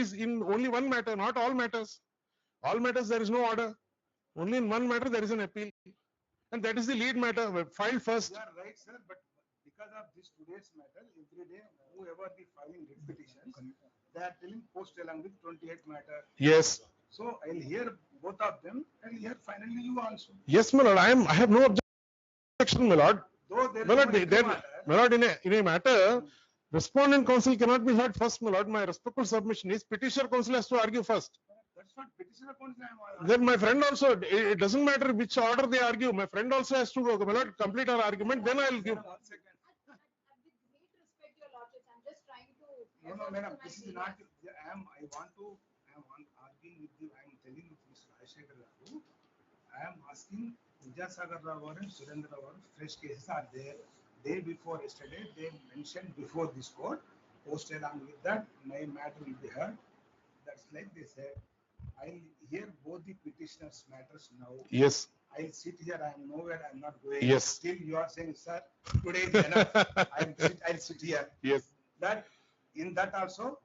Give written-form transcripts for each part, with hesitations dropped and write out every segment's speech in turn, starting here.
is in only one matter, not all matters. All matters there is no order. Only in one matter there is an appeal. And that is the lead matter filed first. You are right, sir, but because of this today's matter, every day, whoever be filing writ petitions, they are telling post along with 28 matter. Yes. So I'll hear both of them, and hear finally you also. Yes, my lord. I have no objection, my lord. Though there is My lord, no then, matter, my lord, in a matter, respondent counsel cannot be heard first, my lord. My respectful submission is petitioner counsel has to argue first. that's what petitioner counsel I am Then my friend also, it doesn't matter which order they argue. My friend also has to go, my lord, complete our argument. Then I will give. 1 second. With great respect, your lordships, I'm just trying to. No, madam, this is not. I want to. I am arguing with you. I am telling with Mr. Rajshekhar Garu. I am asking Vidyasagar Rao and Surendra Rao. Fresh cases are there. Day before yesterday, they mentioned before this court. Post along with that, my matter will be heard. That's like they said. I'll hear both the petitioners' matters now. Yes. I'll sit here. I am nowhere. I am not going. Yes. Still, you are saying, sir, today is enough. I'll sit here. Yes. That in that also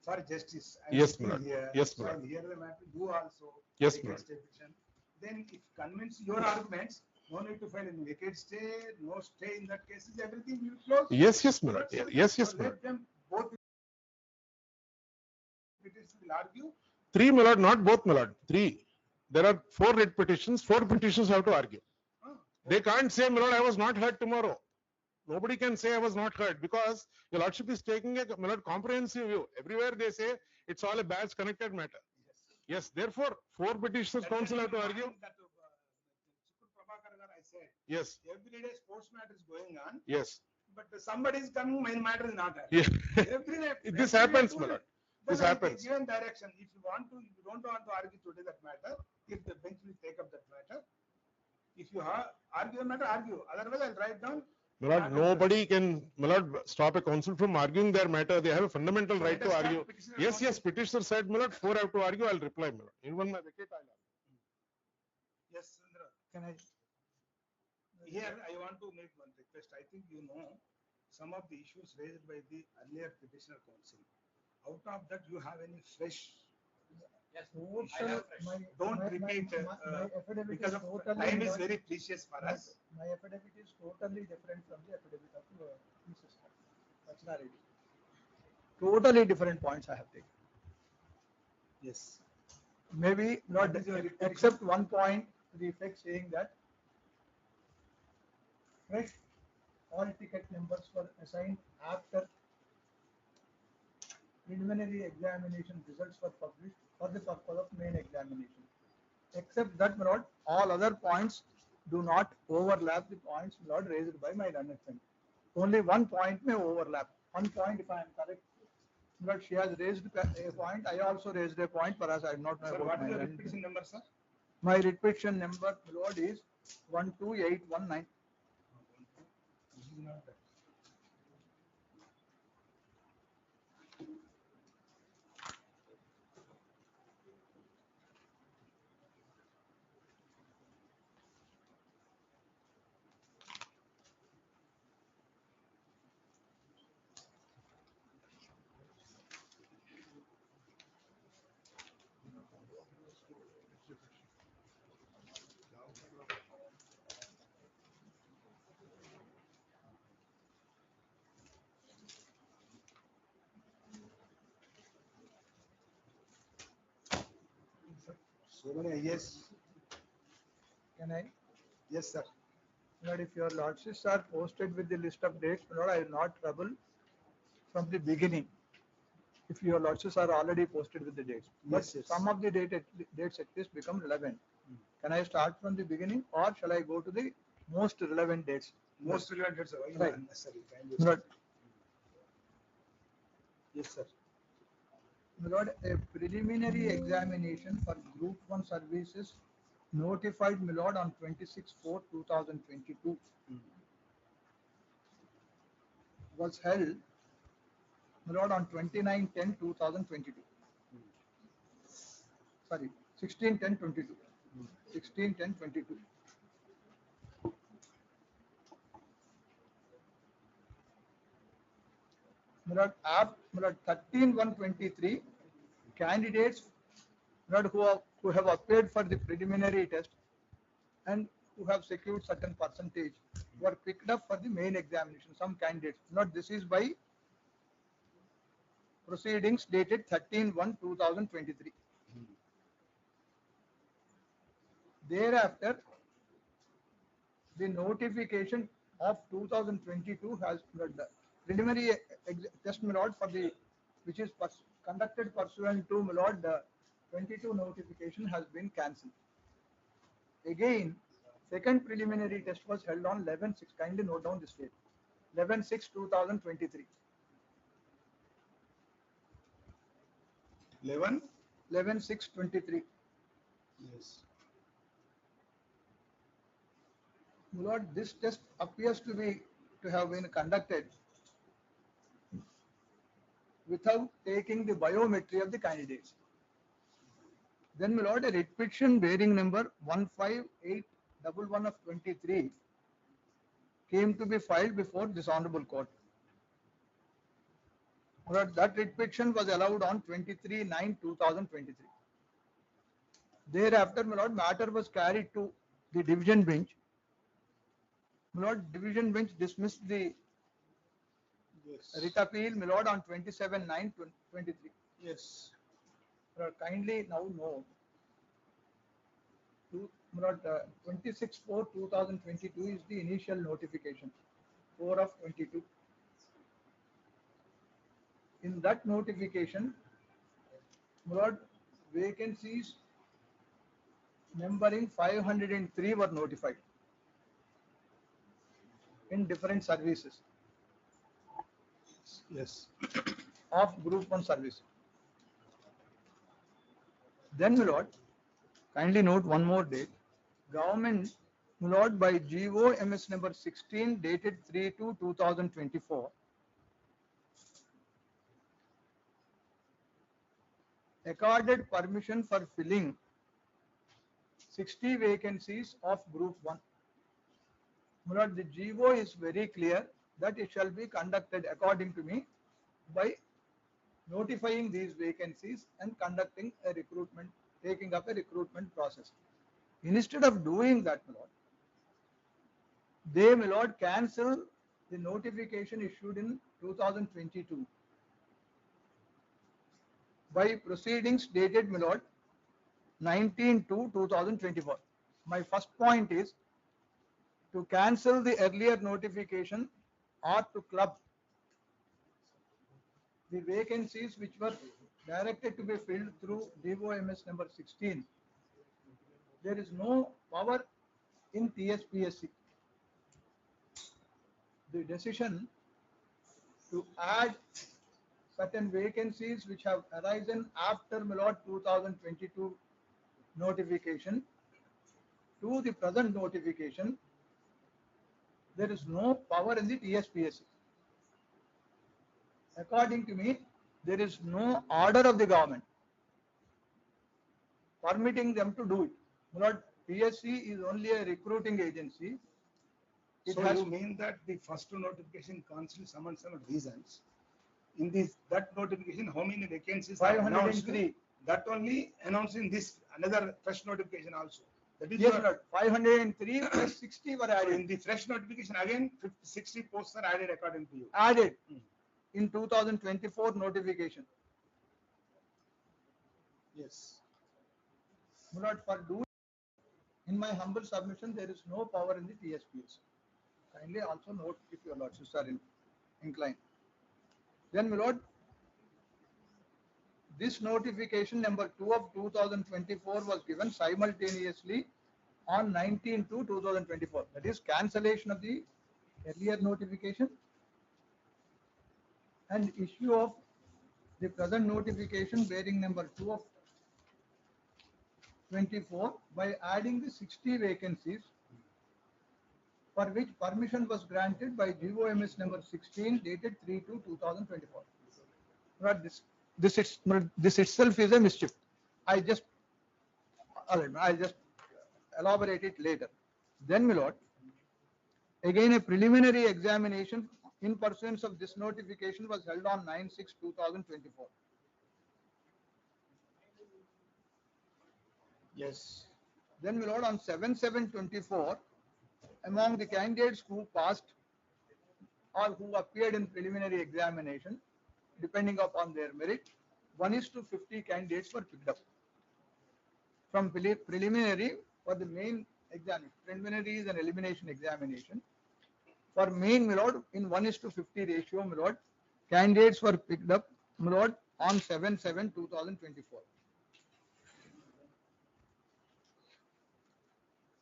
for justice. Yes, sitting Lord. here. Yes, so Lord. I'll hear the matter. You also. Yes, vacate Lord. stay petition. Then, if convince your arguments, no need to file any vacate stay, no stay in that cases. Everything will close. Yes, my lord. Yes, So my lord. let them both petitioners will argue. Three, my lord, not both, my lord. Three. There are 4 writ petitions. 4 petitions have to argue. They can't say, my lord, I was not heard tomorrow. Nobody can say I was not heard because your lordship is taking a, my lord, comprehensive view. Everywhere they say it's all a badge connected matter. Yes, therefore, 4 petitioners counsel have to argue. That Chikur Prabhakar Garu, I said, Yes, every day sports matter is going on, yes. but somebody is coming, my matter is not heard. Yeah. Every day. This every day happens, do my it. lord. Then This I'll happens. give given direction. If you don't want to argue today that matter, if the bench will take up that matter, if you argue a matter, argue. Otherwise, I'll write down. My lord, nobody can, my lord, stop a counsel from arguing their matter. They have a fundamental So right let us to start argue. petitioner Yes, counsel. yes, petitioner said, my lord, 4 have to argue. I'll reply, my lord. Even my vacate, I'll argue. Yes, Sundara. Can I? Here, I want to make one request. I think you know some of the issues raised by the earlier petitioner counsel. Out of that, you have any fresh? Total, Don't repeat, my affidavit because is of totally time is not- very precious for us. My affidavit is totally different from the affidavit of Mrs. Rachna Reddy. Totally different points I have taken. Yes. Maybe not What is your repetition? except one point to the effect saying that fresh all ticket numbers were assigned after preliminary examination results were published for the purpose of main examination. Except that, my lord, all other points do not overlap the points, my lord, raised by my learned friend. Only one point may overlap. One point, if I am correct, my lord, she has raised a point. I also raised a point, perhaps I do not know Sir, about what my is your learned repetition number, sir? My repetition number, my lord, is 12819. This is not that. So many yes. Can I? Yes, sir. Lord, if your lordships are posted with the list of dates, my lord, I will not trouble from the beginning. If your lordships are already posted with the dates. But Yes, yes. some of the dates at least become relevant. Can I start from the beginning or shall I go to the most relevant dates? Most relevant, sir. Right. Unnecessary. Time My lord, Yes, sir. my lord, a preliminary examination for Group 1 services notified my lord on 26/4/2022 was held my lord on 29/10/2022. Sorry, 16/10/22. 16/10/22. My lord, 13/1/23 candidates not who have appeared for the preliminary test and who have secured certain percentage were picked up for the main examination. Some candidates, not this is by proceedings dated 13/1/2023. Thereafter, the notification of 2022 has the preliminary test melod for the which is conducted pursuant to melod 22 notification has been cancelled. Again, second preliminary test was held on 11/6. Kindly note down this date. 11/6/2023. 11? 11/6/23. Yes. My lord, this test appears to have been conducted without taking the biometry of the candidates. Then, my lord, a writ petition bearing number 15811 of 23 came to be filed before this honorable court. My lord, that writ petition was allowed on 23/9/2023. Thereafter, my lord, matter was carried to the division bench. My lord, division bench dismissed the Yes. writ appeal, my lord, on 27/9/23. Yes. Kindly now note, my lord, 26/4/2022 is the initial notification, 4 of 22. In that notification, my lord, vacancies numbering 503 were notified in different services Yes. of Group 1 service. Then, my lord, kindly note one more date. Government, my lord, by GOMS number 16 dated 3/2/2024, accorded permission for filling 60 vacancies of Group 1. My lord, the GO is very clear that it shall be conducted according to me by notifying these vacancies and conducting a recruitment, taking up a recruitment process. Instead of doing that, my lord, they, my lord, cancel the notification issued in 2022 by proceedings dated, my lord, 19/2/2024. My first point is to cancel the earlier notification or to club the vacancies which were directed to be filled through DOMS number 16. There is no power in TSPSC. The decision to add certain vacancies which have arisen after my lord 2022 notification to the present notification, there is no power in the TSPSC. According to me, there is no order of the government permitting them to do it. My lord, PSC is only a recruiting agency. It So has you mean that the first notification cancelled some reasons. In this that notification, how many vacancies are announced? 503. That only announced in this another fresh notification also. That is Yes, your- Lord. 503 plus 60 were So added. in the fresh notification again 60 posts are added according to you. Added Hmm. in 2024 notification. Yes. My lord, for doing, in my humble submission, there is no power in the TSPS. Kindly also note if your lordships are inclined. Then, my lord, this notification number 2 of 2024 was given simultaneously on 19/2/2024. That is cancellation of the earlier notification and issue of the present notification bearing number 2 of 24 by adding the 60 vacancies for which permission was granted by GOMS number 16 dated 3/2/2024. But this itself is a mischief. I'll just elaborate it later. Then, my lord, again a preliminary examination in pursuance of this notification was held on 9/6/2024. Yes. Then, my lord, on 7/7/24, among the candidates who passed or who appeared in preliminary examination, depending upon their merit, 1:50 candidates were picked up. From preliminary for the main examination. Preliminary is an elimination examination. For main, my lord, in 1:50 ratio, my lord, candidates were picked up, my lord, on 7/7/2024.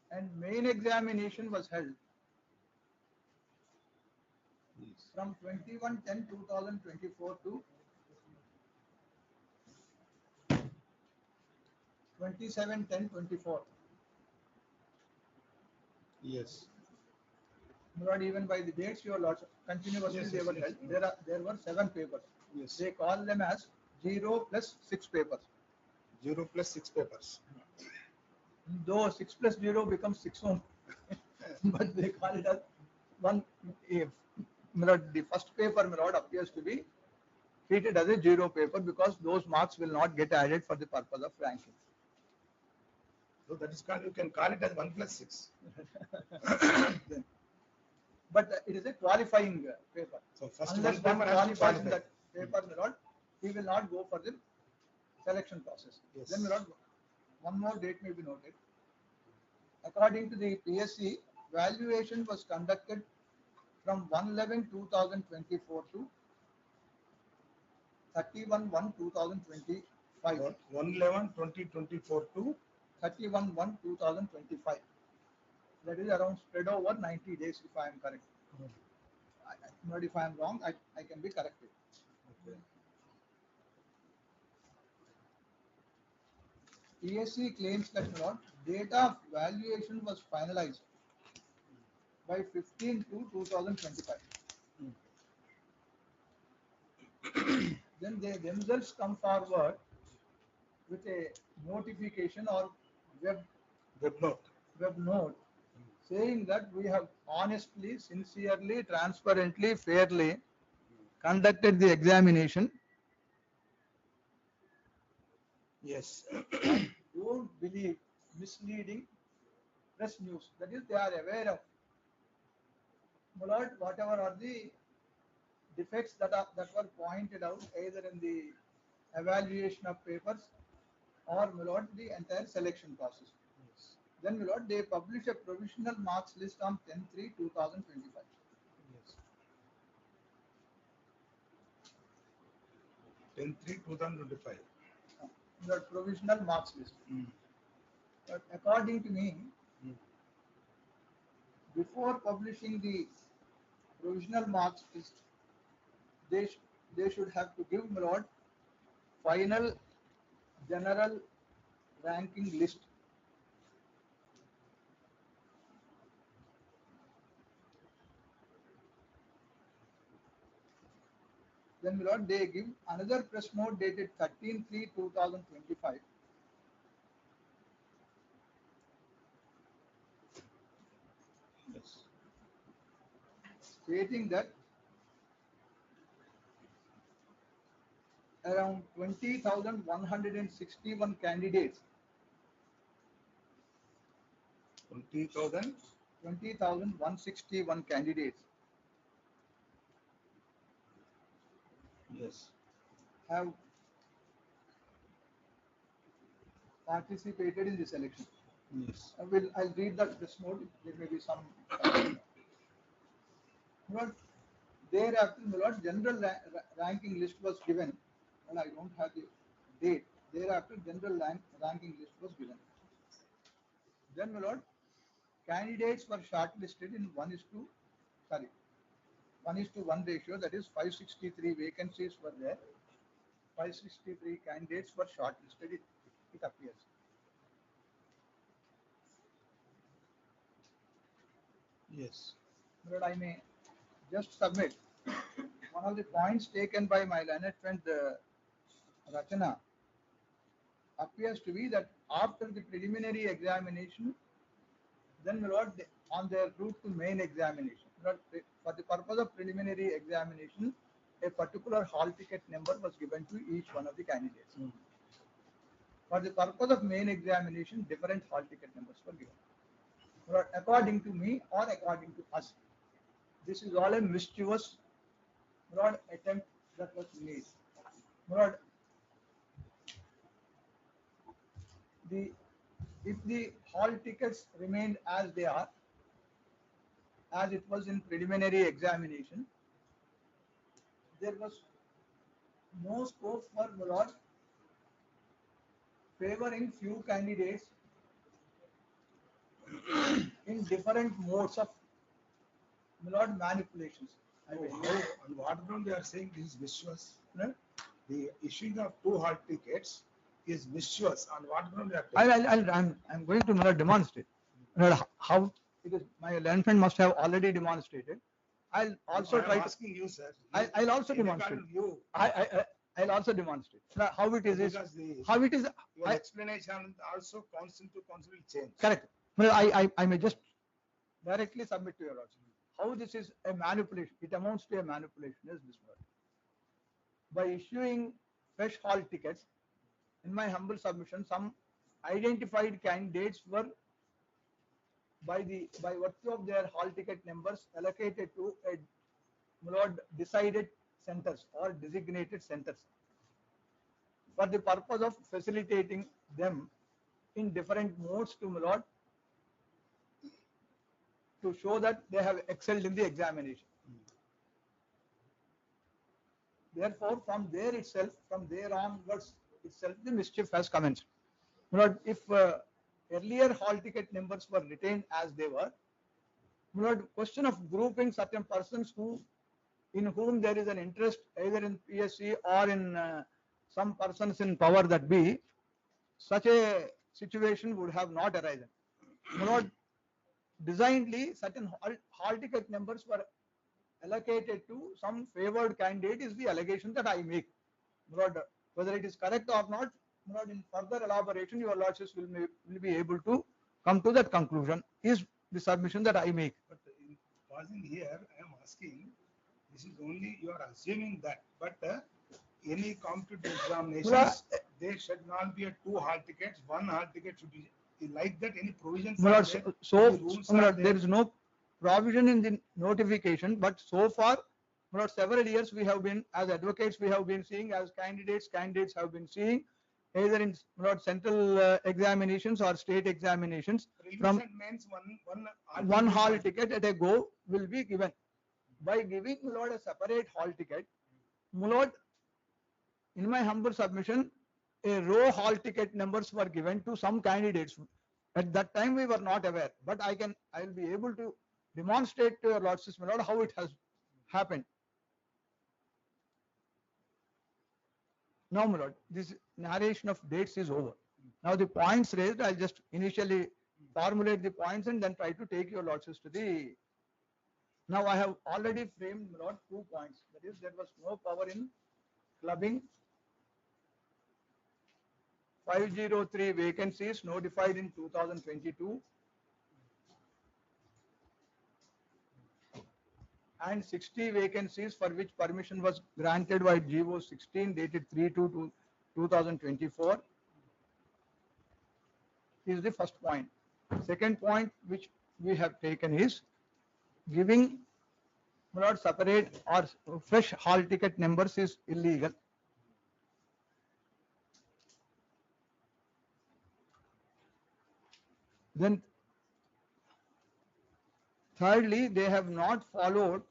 And main examination was held from 21/10/2024 to 27/10/24. Yes. Not even by the dates, your lords, continuously Yes, they yes, were yes. held. There were 7 papers. Yes. They call them as 0+6 papers. 0+6 papers. Though 6+0 becomes 6 only, but they call it as one. If the first paper, my lord, appears to be treated as a 0 paper because those marks will not get added for the purpose of ranking. So that is called, you can call it as 1+6. Then, but it is a qualifying paper. So first Unless one one paper has to qualifies in qualify. that paper, my lord, he will not go for the selection process. Yes. Then, my lord, one more date may be noted. According to the PSC, valuation was conducted from 1/11/2024 to 31/1/2025. 1/11/2024 to 31/1/2025. That is around spread over 90 days, if I am correct. Not if I am wrong, I can be corrected. okay. PSC claims that not data of valuation was finalized by 15/2/2025. Then they themselves come forward with a notification or web Web note. note saying that we have honestly, sincerely, transparently, fairly conducted the examination. Yes. Don't believe misleading press news. That is, they are aware of. My lord, whatever are the defects that were pointed out either in the evaluation of papers or, my lord, the entire selection process. Yes. Then, my lord, they publish a provisional marks list on 10/3/2025. Yes. 10/3/2025. The provisional marks list. But according to me, before publishing the provisional marks list, they should have to give, my lord, final general ranking list. Then, my lord, they give another press note dated 13/3/2025. Yes. Stating that around 20,161 candidates, 20,000. 20,161 candidates Yes. have participated in the selection. Yes. I'll read that press note. There may be some. Lord, thereafter, my lord, general ranking list was given, and I don't have the date. Thereafter, general ranking list was given. Then, my lord, candidates were shortlisted in 1:1 ratio. That is 563 vacancies were there. 563 candidates were shortlisted. It appears. Yes. But I may just submit one of the points taken by my learned friend Rachana appears to be that after the preliminary examination, then, my lord, on their route to main examination, for the purpose of preliminary examination, a particular hall ticket number was given to each one of the candidates. For the purpose of main examination, different hall ticket numbers were given. But according to me or according to us, this is all a mischievous broad attempt that was made. Broad, the if the hall tickets remained as they are, as it was in preliminary examination, there was no scope for Lord favoring few candidates in different modes of Lord manipulations. I So mean, on what ground they are saying this is mischievous? no? The issuing of 2 hall tickets is mischievous. On what ground they are telling? I'm going to demonstrate how, because my learned friend must have already demonstrated. I'll also I try am to. asking you, sir. I'll also In demonstrate. according to You, I'll also demonstrate. Now, how it is because the, how it is. your I, explanation also council to council will change. correct. Well, I may just directly submit to your lordship. How this is a manipulation? It amounts to a manipulation is this word. By issuing fresh hall tickets, in my humble submission, some identified candidates were by virtue of their hall ticket numbers allocated to a Lord decided centers or designated centers for the purpose of facilitating them in different modes to Lord to show that they have excelled in the examination. Therefore, from there onwards itself, the mischief has commenced. Lord, if earlier hall ticket numbers were retained as they were, Lord, question of grouping certain persons in whom there is an interest either in PSC or in some persons in power that be, such a situation would have not arisen. Lord, designedly certain hall ticket numbers were allocated to some favored candidate is the allegation that I make. Lord, whether it is correct or not, Lord, in further elaboration, your lordships will be able to come to that conclusion. Is the submission that I make. But in pausing here, I am asking, this is only you are assuming that, but any competitive examinations, Well, there should not be a 2 hall tickets, 1 hall ticket should be like that. Any provisions Lord, are there? Any rules are Lord, there? there is no provision in the notification, but so far, Lord, several years we have been, as advocates, we have been seeing, as candidates have been seeing, either in Lord central examinations or state examinations, from Provision means one hall ticket at a go will be given. By giving Lord a separate hall ticket, Lord, in my humble submission, a row hall ticket numbers were given to some candidates. At that time, we were not aware, but I will be able to demonstrate to your lordship, my lord, how it has happened. Now, my lord, this narration of dates is over. Now, the points raised, I'll just initially formulate the points and then try to take your lordships to the. Now, I have already framed, my lord, 2 points. That is, there was no power in clubbing. 503 vacancies notified in 2022 and 60 vacancies for which permission was granted by GO 16 dated 3/2/2024 is the first point. Second point which we have taken is giving not separate or fresh hall ticket numbers is illegal. Then thirdly, they have not followed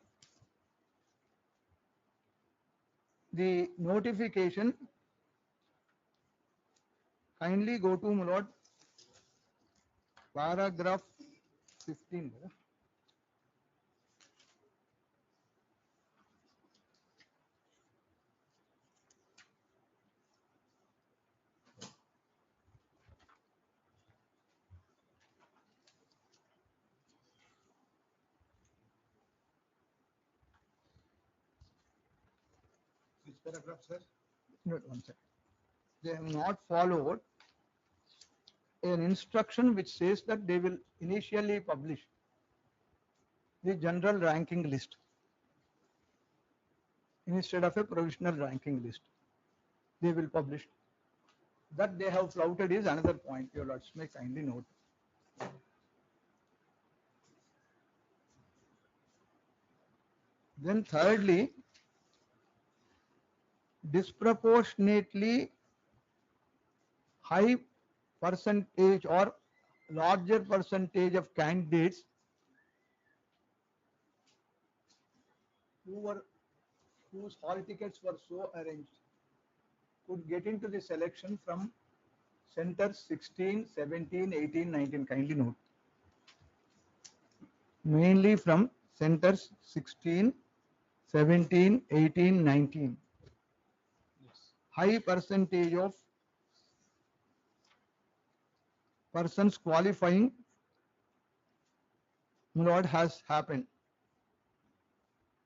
the notification. Kindly go to my lord paragraph 15. Which paragraph, sir? No, one second. They have not followed an instruction which says that they will initially publish the general ranking list instead of a provisional ranking list. They will publish That they have flouted is another point, your lords may kindly note. Then thirdly, disproportionately high percentage or larger percentage of candidates whose hall tickets were so arranged could get into the selection from centers 16, 17, 18, 19. Kindly note. Mainly from centers 16, 17, 18, 19. High percentage of persons qualifying, my lord, has happened.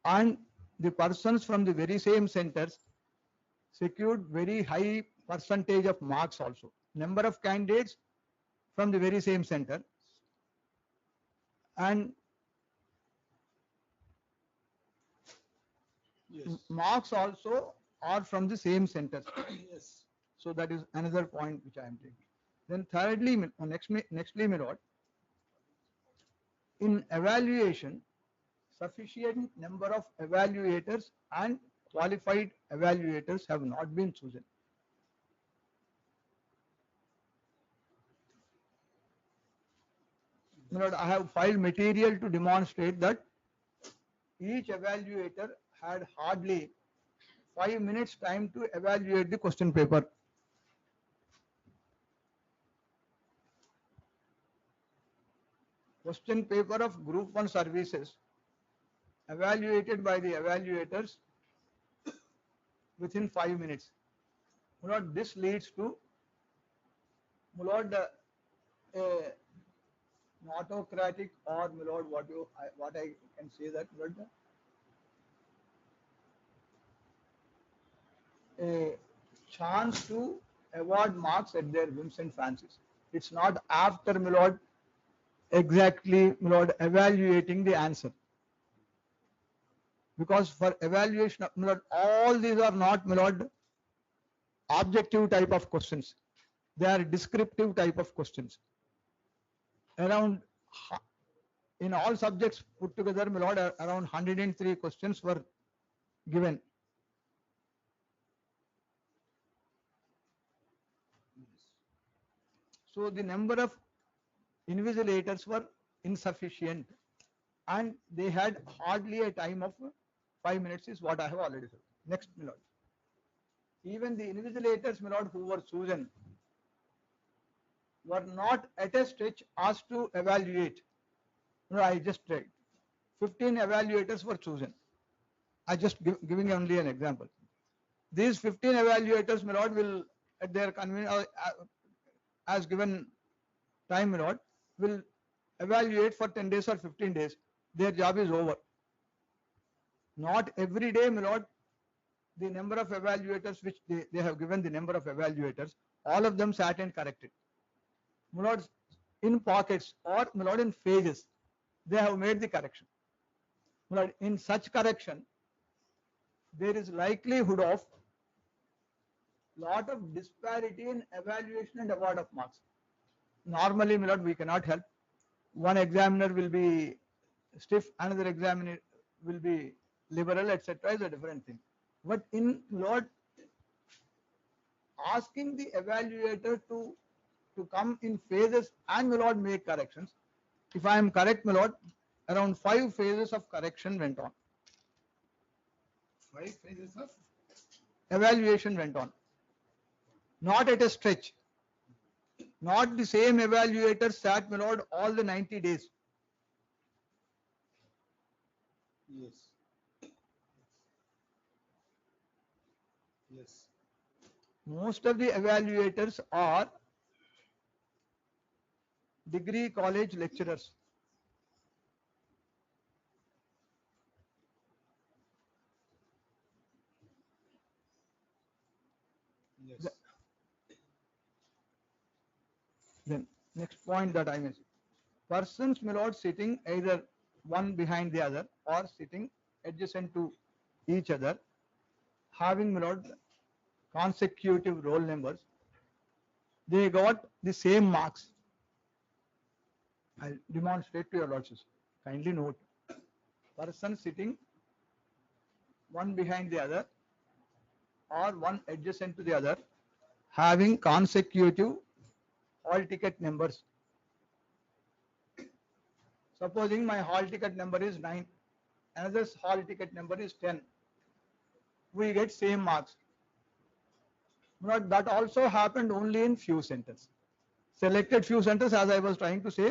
And the persons from the very same centers secured very high percentage of marks also. Number of candidates from the very same center and marks also are from the same centers. Yes. So that is another point which I am taking. Then thirdly, nextly, my lord, in evaluation, sufficient number of evaluators and qualified evaluators have not been chosen. My lord, I have filed material to demonstrate that each evaluator had hardly 5 minutes time to evaluate the question paper. Question paper of Group 1 services evaluated by the evaluators within 5 minutes. My lord, this leads to, my lord, an autocratic, or my lord, what I can say that, my lord, a chance to award marks at their whims and fancies. It's not after, my lord, exactly, my lord, evaluating the answer. Because for evaluation, my lord, all these are not, my lord, objective type of questions. They are descriptive type of questions. Around, in all subjects put together, my lord, around 103 questions were given. So the number of invigilators were insufficient and they had hardly a time of 5 minutes is what I have already said. Next, my lord. Even the invigilators, my lord, who were chosen were not at a stretch asked to evaluate. No, I just tried. 15 evaluators were chosen. I just giving only an example. These 15 evaluators, my lord, will at their convenience, as given time, my lord, will evaluate for 10 days or 15 days. Their job is over. Not every day, my lord, the number of evaluators which they have given the number of evaluators, all of them sat and corrected. My lord, in pockets or, my lord, in phases, they have made the correction. My lord, in such correction, there is likelihood of lot of disparity in evaluation and award of marks. Normally, my lord, we cannot help. One examiner will be stiff, another examiner will be liberal, etc. is a different thing. But in, Lord, asking the evaluator to come in phases and, my lord, make corrections. If I am correct, my lord, around 5 phases of correction went on. 5 phases of Evaluation went on. Not at a stretch. Not the same evaluator sat, my lord, all the 90 days. yes. Yes. Most of the evaluators are degree college lecturers. Yes. Then next point that I may say. Persons, my lord, sitting either one behind the other or sitting adjacent to each other, having, my lord, consecutive roll numbers, they got the same marks. I'll demonstrate to your lordships. Kindly note, person sitting one behind the other or one adjacent to the other, having consecutive hall ticket numbers. Supposing my hall ticket number is 9, another's hall ticket number is 10. We get same marks. But that also happened only in few centers. Selected few centers, as I was trying to say,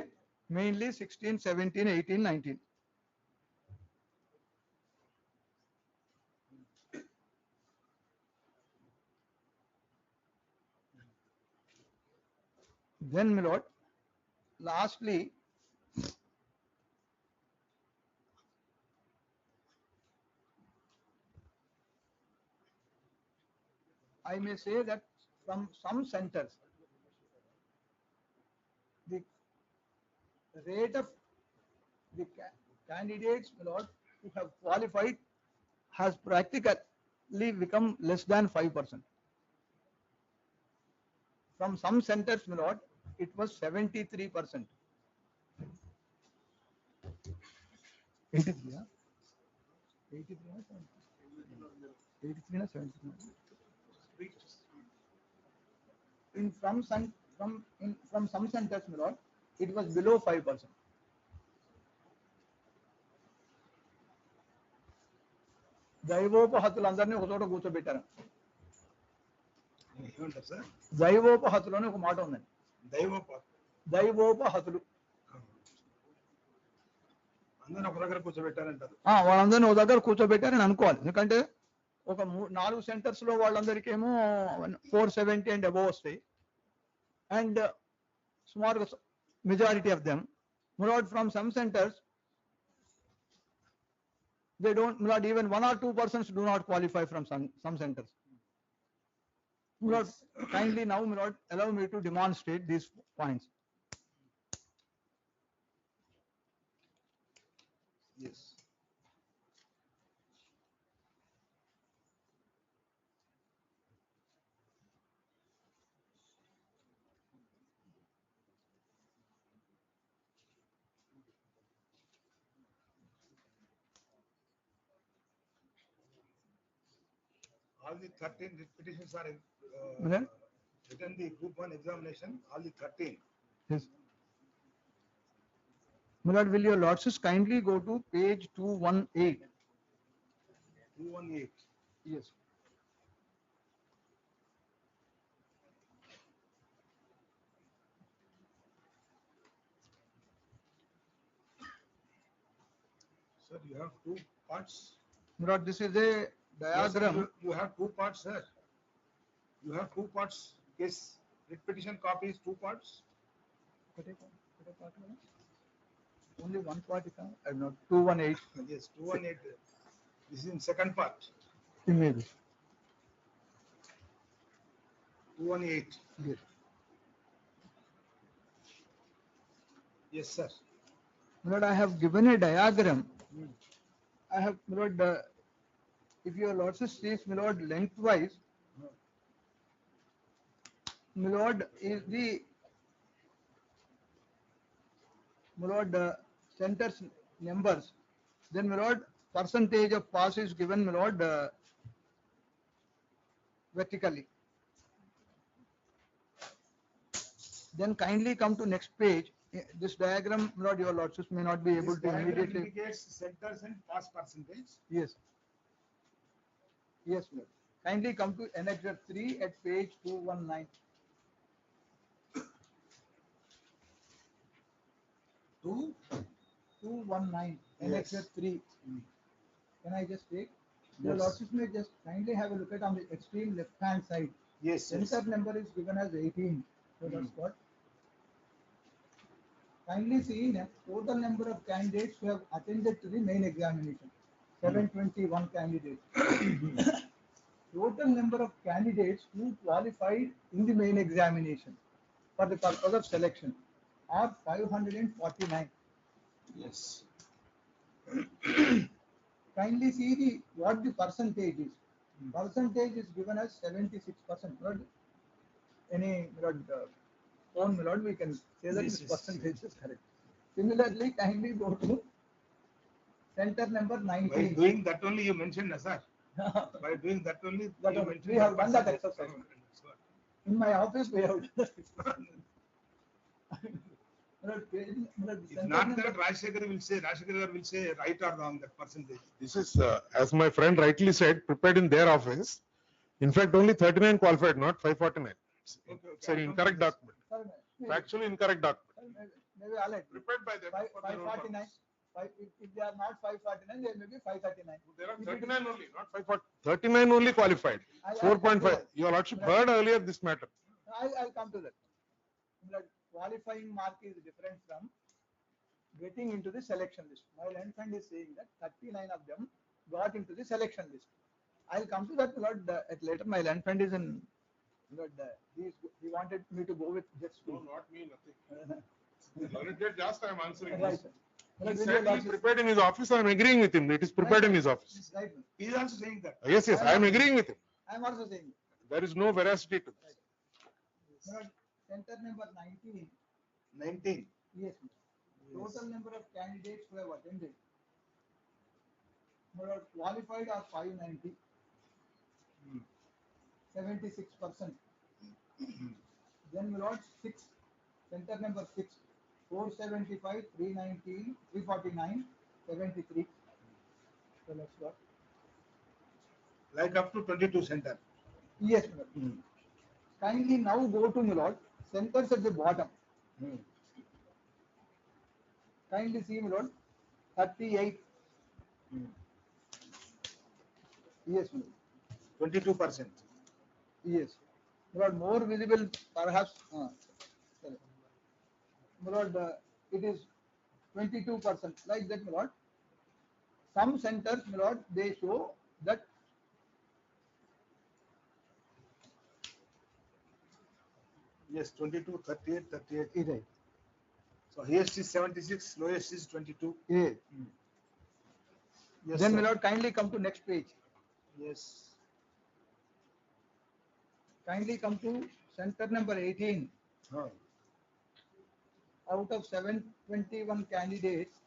mainly 16, 17, 18, 19. Then, my lord, lastly, I may say that from some centers, the rate of the candidates, my lord, who have qualified has practically become less than 5%. From some centers, my lord, it was 73%. 83, huh? 83 or 70? 83 or 73? From some centers, my lord, it was below 5%. దైవోపహతులందరినీ ఒక చోట కూర్చోబెట్టారు. ఏమంటారు sir? దైవోపహతులు అని ఒక మాట ఉందండి. దైవోపహతులు అందరిని ఒక దగ్గర కూర్చోబెట్టారంటారు. వాళ్ళందరినీ ఒక దగ్గర కూర్చోబెట్టారని అనుకోవాలి. ఎందుకంటే ఒక 4 సెంటర్స్ లో వాళ్ళందరికీ ఏమో 470 అండ్ అబోవ్ వస్తాయి. అండ్ సుమారుగా majority of them from some centres they don't, not even 1 or 2% do not qualify from some centers. Lord, kindly now, Lord, allow me to demonstrate these points. Yes. All the 13 petitions are written the group 1 examination, all the 13. Yes. My lord, will your lordships kindly go to page 218? 218. Yes. Sir, you have 2 parts. My lord, this is a diagram. Yes, you have 2 parts, sir. You have 2 parts. Yes, writ petition copy is 2 parts. Only one part is not 218. Yes, 218. This is in second part. Maybe. 218. Yes. Yes, sir. My lord, I have given a diagram. I have, my lord, if your lordship sees, my lord, lengthwise, my lord, is the, my lord, centers numbers, then my lord, percentage of pass is given, my lord, vertically. Then kindly come to next page. This diagram, my lord, your lordships may not be able This to diagram immediately. indicates centers and pass percentage. Yes. Yes, my lord. Kindly come to annexure 3 at page 219. 219, annexure 3. Can I just take? Your Yes. lordships may just kindly have a look at on the extreme left hand side. Yes, yes. Center number is given as 18. So that's what. Kindly see the total number of candidates who have attended to the main examination. 721 candidates. Total number of candidates who qualified in the main examination for the purpose of selection are 549. Yes. Kindly see what the percentage is. Percentage is given as 76%. Right? any phone, my lord, we can say that Yes, this yes. percentage is correct. Similarly, kindly go to center number By 19. doing that only you mentioned, sir. By doing that only That you only. mentioned. We have done that percentage. exercise. Oh, that's what. In my office, we have done that. My lord, If center not number- that, Rajshekhar will say right or wrong that percentage. This is, as my friend rightly said, prepared in their office. In fact, only 39 qualified, not 549. Okay, It's an I don't incorrect know this. document, Sir, maybe- factually incorrect document, maybe all right. prepared by them. for their own 549. purpose. If they are not 549, they may be 539. There are If it is- 39 only, not 540. 39 only qualified, I'll come to 4.5. that. Your lordship heard earlier this matter. I'll come to that. But qualifying mark is different from getting into the selection list. My land fund is saying that 39 of them got into the selection list. I'll come to that, Lord, at later. My land fund is in, Lord, he wanted me to go with jet speed. No, not me, nothing. Learned judge, just I am answering. Right. this. sir. He Lord, will said your he lordship- prepared in his office. I am agreeing with him. It is prepared in his office. Right. He is also saying that. Yes, yes, I am agreeing with him. I'm also saying. There is no veracity to this. Lord, center number 19. 19. Yes. Total number of candidates who have attended. Lord, qualified are 590. 76%. Then Lord 6, center number 6, 475, 319, 349, 73. So let's go. Like up to 22 center. Yes, my lord. Kindly now go to my lord, centers at the bottom. Kindly see my lord, 38. Yes, my lord. 22%. Yes. My lord, more visible perhaps. Sorry. My lord, it is 22%. Like that, my lord. Some centers, my lord, they show that Yes, 22, 38, 38. right. So highest is 76, lowest is 22. Yeah. Yes, Then, sir. my lord, kindly come to next page. Yes. Kindly come to center number 18. Huh. Out of 721 candidates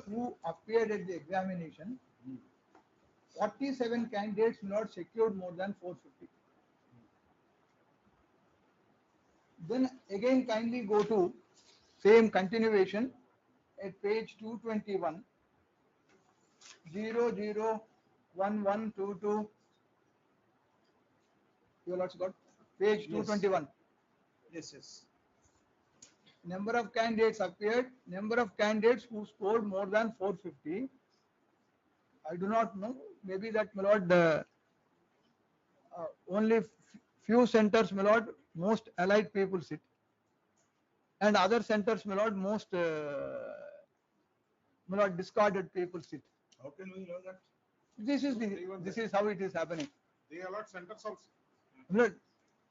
who appeared at the examination, 47 candidates not secured more than 450. Then again kindly go to same continuation at page 221, 001122. You also got page 221. Yes, yes. Number of candidates appeared, number of candidates who scored more than 450. I do not know, maybe that, my lord, only few centers, my lord, most allied people sit. And other centers, my lord, most, my lord, discarded people sit. How can we know that? This is how it is happening. They allot centers also. My lord,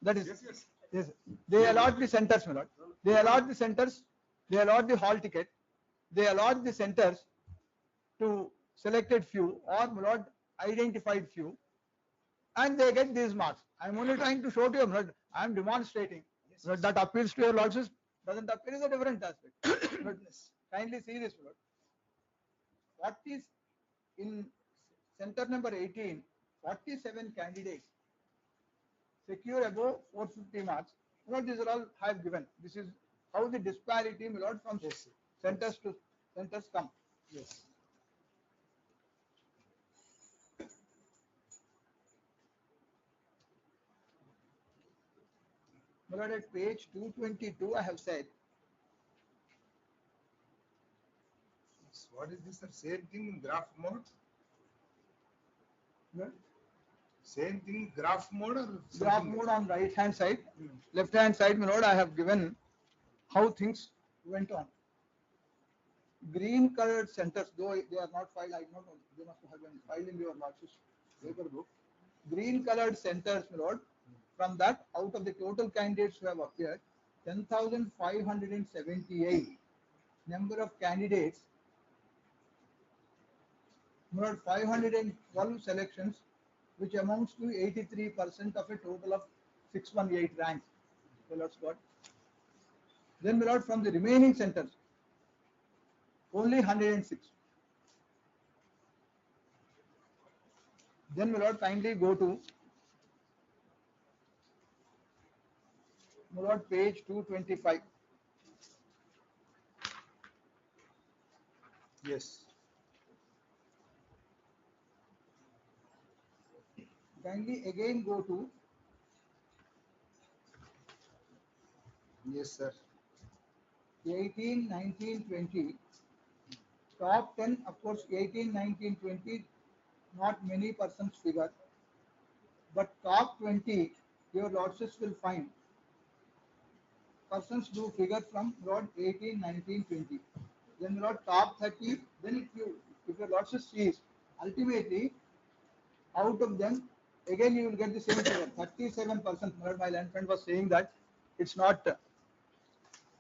that is, Yes, yes. yes, they allot the centers, my lord. They allot the centers, they allot the hall ticket, they allot the centers to selected few or, my lord, identified few, and they get these marks. I am only trying to show to you, my lord, I am demonstrating. Yes, But that appeals to your lordship, doesn't appeal is a different aspect. But kindly see this, my lord. What is in center number 18, 47 candidates secure above 450 marks. My lord, these are all I have given. This is how the disparity, my lord, from Yes, sir. centers to centers come. Yes. My lord, at page 222, I have said, Yes. What is this, sir? Same thing in graph mode? my lord, Same thing graph mode or graph something mode else? on right hand side, left hand side, my lord, I have given how things went on. Green colored centers, though they are not filed, I don't know, they must have been filed in your lordship's paper book. Green colored centers, my lord, from that, out of the total candidates who have appeared, 10,578 number of candidates, my lord, 512 selections, which amounts to 83% of a total of 618 ranks. My lords got. Then my lord, from the remaining centers, only 106. Then my lord, kindly go to my lord, page 225. Yes. Kindly again go to Yes, sir. 18, 19, 20. Top 10, of course, 18, 19, 20, not many persons figure. But top 20, your lordships will find persons do figure from Lord 18, 19, 20. Then Lord top 30, then if your lordship sees, ultimately, out of them, again you will get the same figure, 37%. My land friend was saying that it's not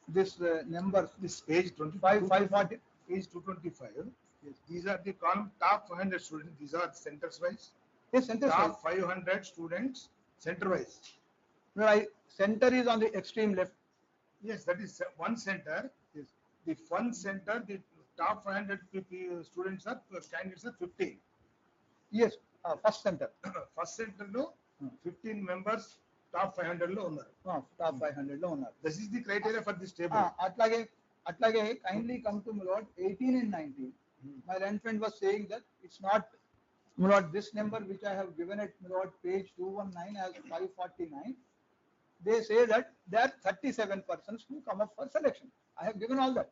this number, This page 25, 540. page 225. Yes. These are the column top 500 students. These are centers wise. Yes, center size. Top 500 students center wise. No, center is on the extreme left. Yes, that is one center. Yes. The one center, the top 500 students are candidates are 15. Yes, first center. First center lo 15 members top 500 lo unnaru. Top 500 లో ఉన్నారు. This is the criteria for this table. అట్లాగే kindly come to my lord 18 and 19. My land friend was saying that it's not my lord this number which I have given at my lord page 219 as 549. They say that there are 37 persons who come up for selection. I have given all that.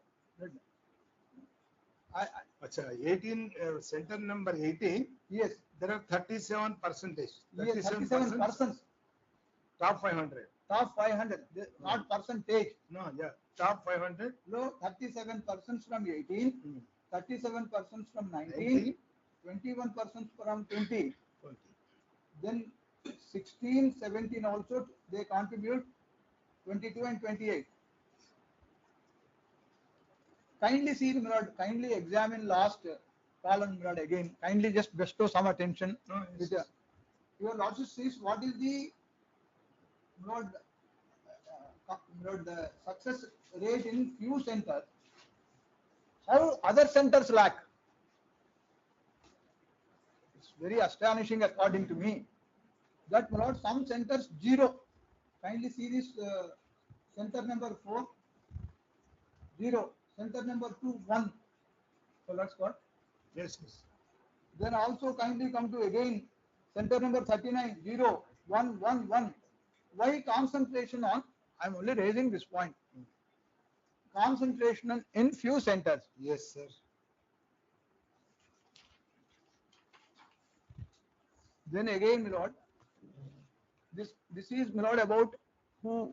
Acha, 18 center number 18. Yes. There are 37 percentage. Yes, 37 persons. Top 500. Top 500. Not percentage. No, yeah. Top 500. No, 37 persons from 18. 37 persons from 19. 21 persons from 20. Then 16, 17 also they contribute 22 and 28. Kindly see, my lord, kindly examine last column, my lord, again. Kindly just bestow some attention. No, yes. Your lordship sees what is the my lord, the success rate in few centers. How other centers lack. It's very astonishing according to me. That my lord, some centers 0. Kindly see this center number 4, 0. Center number 2, 1. So that's what. Yes, yes. Then also kindly come to again center number 39, 0, 1, 1, 1. Why concentration on? I'm only raising this point. Concentration in few centers. Yes, sir. Then again, my lord, this is, my lord, about who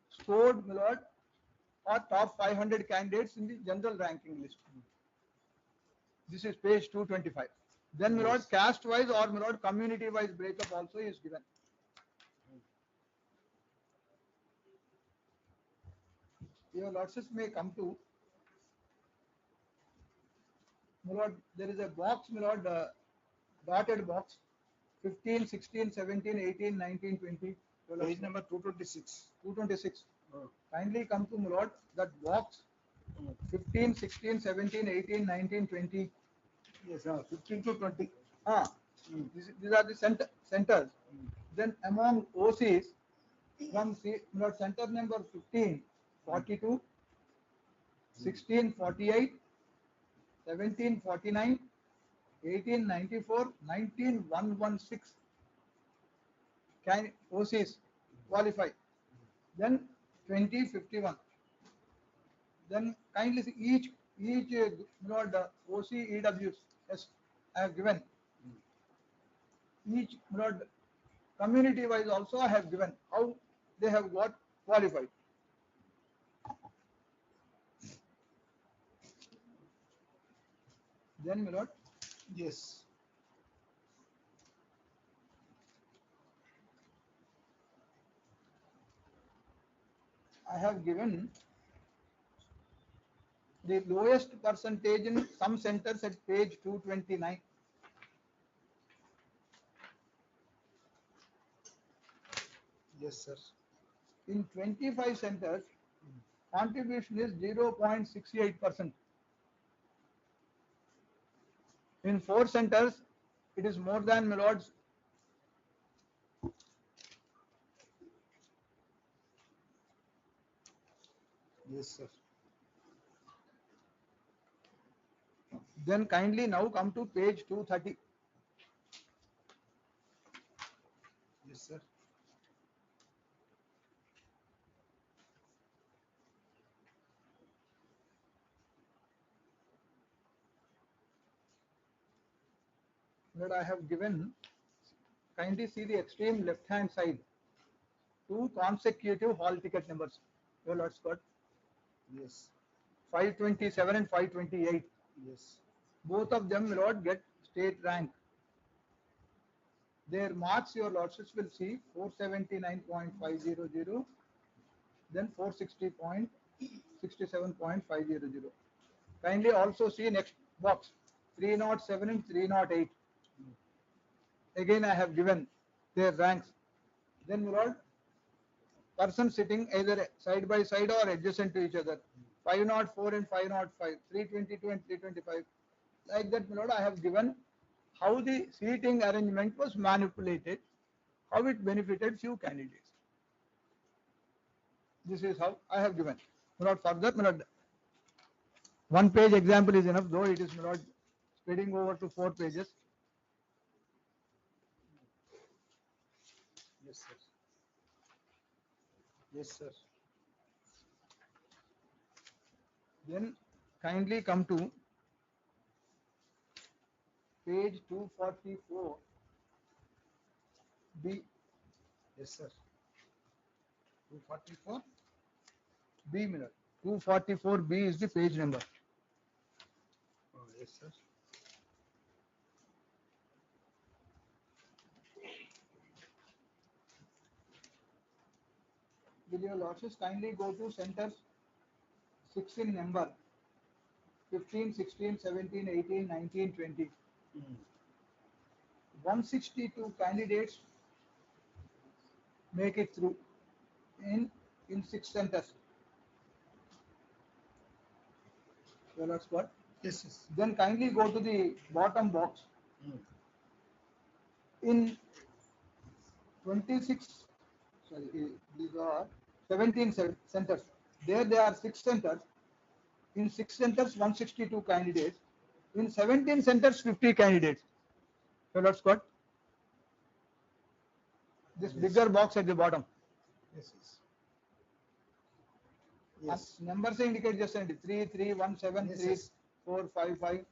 scored, my lord, or top 500 candidates in the general ranking list. This is page 225. Then, my lord, caste wise or my lord, community wise breakup also is given. Your lordships may come to, my lord, there is a box, my lord, dotted box, 15, 16, 17, 18, 19, 20. Page number 226. 226. Kindly come to, my lord, that box, 15, 16, 17, 18, 19, 20. Yes, 15 to 20. These are the centers. Then among OCs, from my lord, center number 15, 42, 16, 48, 17, 49, 18, 94, 19, 116 can OCs qualify. Then 20, 51. Then kindly see each Lord OC EWs yes, I have given. Each Lord community wise also I have given how they have got qualified. Then, my lord, Yes. I have given the lowest percentage in some centers at page 229. Yes, sir. In 25 centers, contribution is 0.68%. In 4 centers, it is more than my lords. Yes, sir. Then kindly now come to page 230. Yes, sir. That I have given, kindly see the extreme left hand side. 2 consecutive hall ticket numbers. Your lords got Yes. 527 and 528. Yes. Both of them will not get state rank. Their marks, your lordships will see 479.500, then 460.67.500. Kindly also see next box 307 and 308. Again I have given their ranks. Then my lord, person sitting either side by side or adjacent to each other. 504 and 505, 322 and 325. Like that, my lord, I have given how the seating arrangement was manipulated, how it benefited few candidates. This is how I have given. My lord, further, my lord, one page example is enough, though it is my lord spreading over to 4 pages. Yes, sir. Yes, sir. Then kindly come to page 244 B. Yes, sir. 244. B minute. 244 B is the page number. Oh, yes, sir. Will your lordships kindly go to centers 6 in number 15, 16, 17, 18, 19, 20. 162 candidates make it through in 6 centers. Your lords got? Yes, yes. Then kindly go to the bottom box. In 26, sorry, these are 17 centers. There are 6 centers. In 6 centers, 162 candidates. In 17 centers, 50 candidates. Your lords got? This Yes. bigger box at the bottom. Yes, yes. Yes. Numbers indicate just 3, 3, 1, 7, Yes, 3, yes. 4, 5, 5,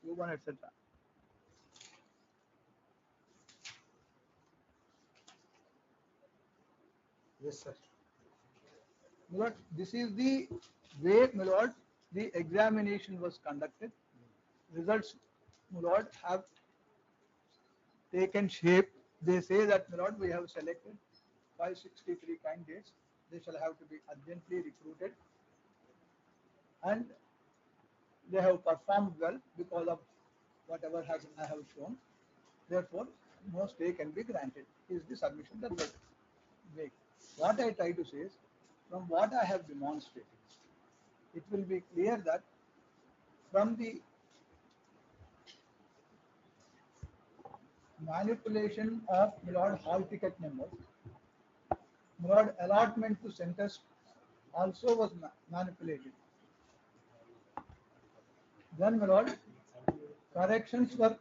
2, 1, etc. Yes, sir. My lord, this is the way, my lord, the examination was conducted. Results, my lord, have taken shape. They say that, my lord, we have selected 563 candidates. They shall have to be urgently recruited. And they have performed well because of whatever I have shown. Therefore, no stay can be granted. Is the submission that they make. What I try to say is, from what I have demonstrated, it will be clear that from the manipulation of Milord hall ticket numbers, Milord allotment to centers also was manipulated. Then Milord corrections were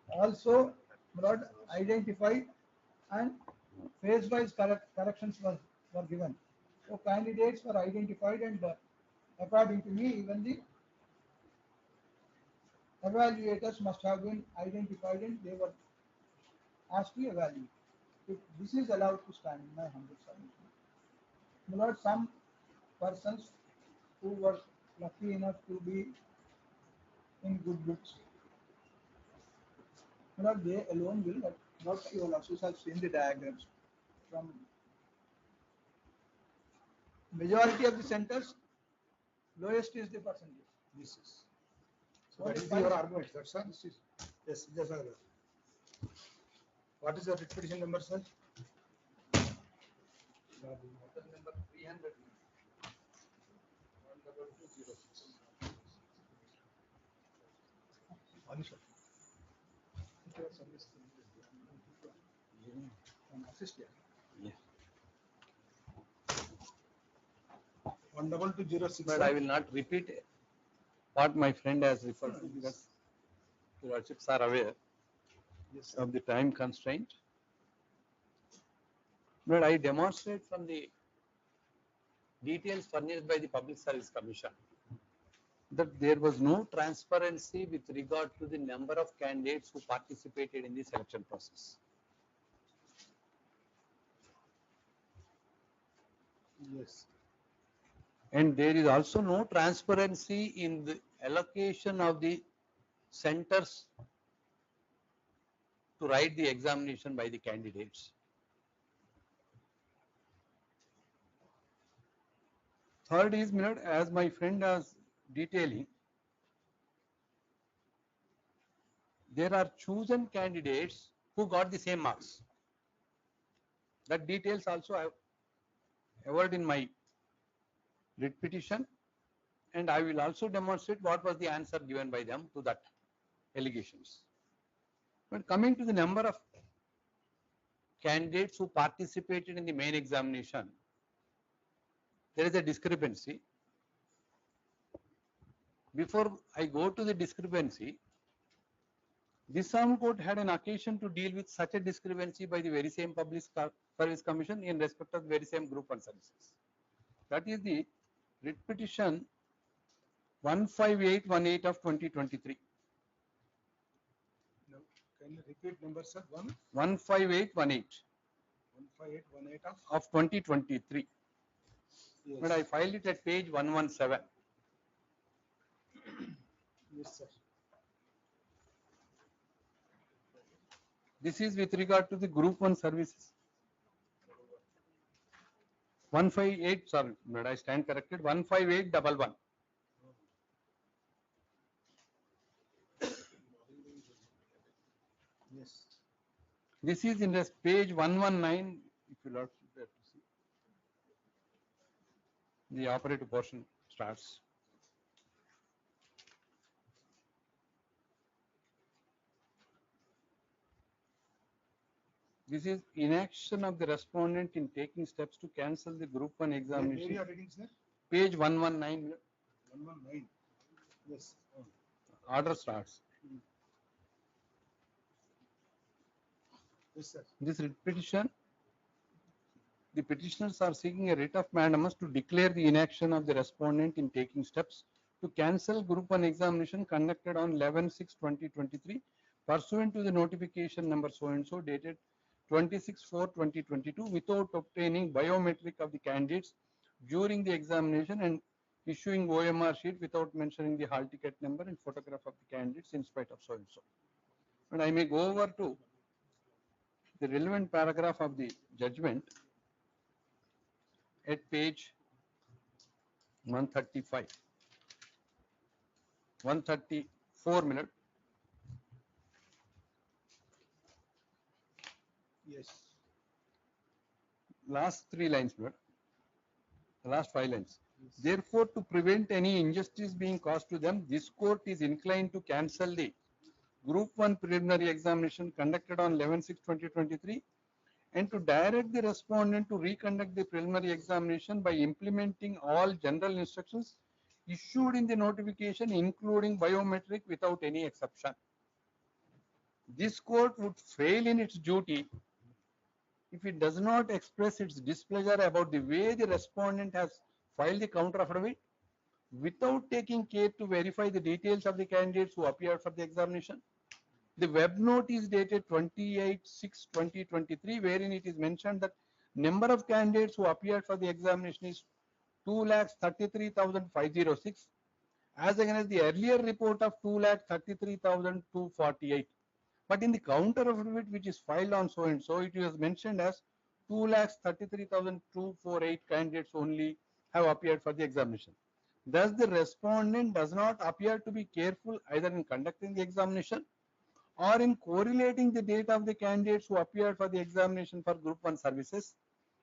also Milord identified and phase-wise corrections were given. So candidates were identified and according to me, even the evaluators must have been identified and they were asked to evaluate. If this is allowed to stand in my humble submission. My lord, some persons who were lucky enough to be in good books, my lord, they alone will, what your lordships have seen the diagrams. From majority of the centers, lowest is the percentage. This is. So that is 45. your argument, sir. Sir. This is Yes, yes, sir. What is the repetition number, sir? Number 300. 12206. Anisha. Assist here. Yeah. 12206. But I will not repeat what my friend has referred to because the lordships are aware Yes, of the time constraint. But I demonstrate from the details furnished by the Public Service Commission that there was no transparency with regard to the number of candidates who participated in the selection process. yes, And there is also no transparency in the allocation of the centers to write the examination by the candidates. Third is, as my friend was detailing, there are chosen candidates who got the same marks. That details also I have covered in my writ petition, and I will also demonstrate what was the answer given by them to that allegations. But coming to the number of candidates who participated in the main examination, there is a discrepancy. Before I go to the discrepancy, the Disarm Court had an occasion to deal with such a discrepancy by the very same Public Service Commission in respect of the very same Group 1 services. That is the writ petition 15818 of 2023. no, can you repeat number, sir? 15818 15818 of 2023. yes. But I filed it at page 117. Yes, sir. This is with regard to the Group 1 services. 158, sorry, but I stand corrected, 15811. Yes. This is in this page 119, if you look there to see. The operative portion starts. This is inaction of the respondent in taking steps to cancel the Group 1 Where examination. you are reading, sir? Page 119, 119. Yes. Oh. order starts. Yes, sir. This writ petition, the petitioners are seeking a writ of mandamus to declare the inaction of the respondent in taking steps to cancel Group 1 examination conducted on 11/6/2023 pursuant to the notification number so and so dated 26/4/2022 without obtaining biometric of the candidates during the examination and issuing OMR sheet without mentioning the hall ticket number and photograph of the candidates in spite of so and so. And I may go over to the relevant paragraph of the judgment at page 135, 134 . Yes. Last 3 lines, the last 5 lines. Therefore, to prevent any injustice being caused to them, this court is inclined to cancel the Group 1 preliminary examination conducted on 11/6/2023 and to direct the respondent to reconduct the preliminary examination by implementing all general instructions issued in the notification, including biometric, without any exception. This court would fail in its duty if it does not express its displeasure about the way the respondent has filed the counter affidavit without taking care to verify the details of the candidates who appeared for the examination. The web note is dated 28/6/2023, wherein it is mentioned that number of candidates who appeared for the examination is 2,33,506, as against the earlier report of 2,33,248. But in the counter affidavit which is filed on so and so, it was mentioned as 2,33,248 candidates only have appeared for the examination. Thus, the respondent does not appear to be careful either in conducting the examination or in correlating the data of the candidates who appeared for the examination for Group 1 services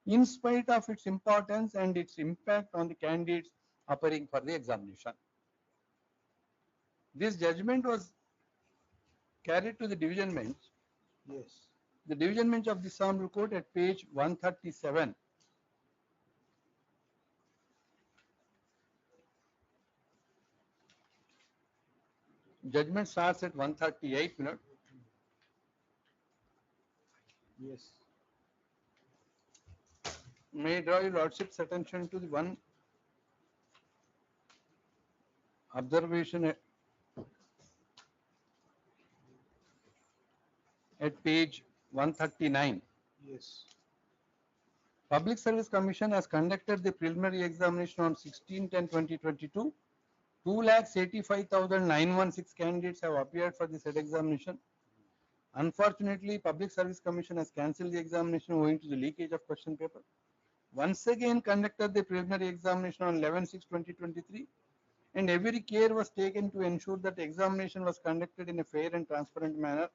in spite of its importance and its impact on the candidates appearing for the examination. This judgment was carried to the division bench. Yes. The division bench of the Honorable Court at page 137. Judgment starts at 138 minute. Yes. May I draw your lordship's attention to the one observation at page 139. Yes. Public Service Commission has conducted the preliminary examination on 16/10/2022. 2,85,916 candidates have appeared for the said examination. Unfortunately, Public Service Commission has cancelled the examination owing to the leakage of question paper. Once again conducted the preliminary examination on 11/6/2023, and every care was taken to ensure that the examination was conducted in a fair and transparent manner.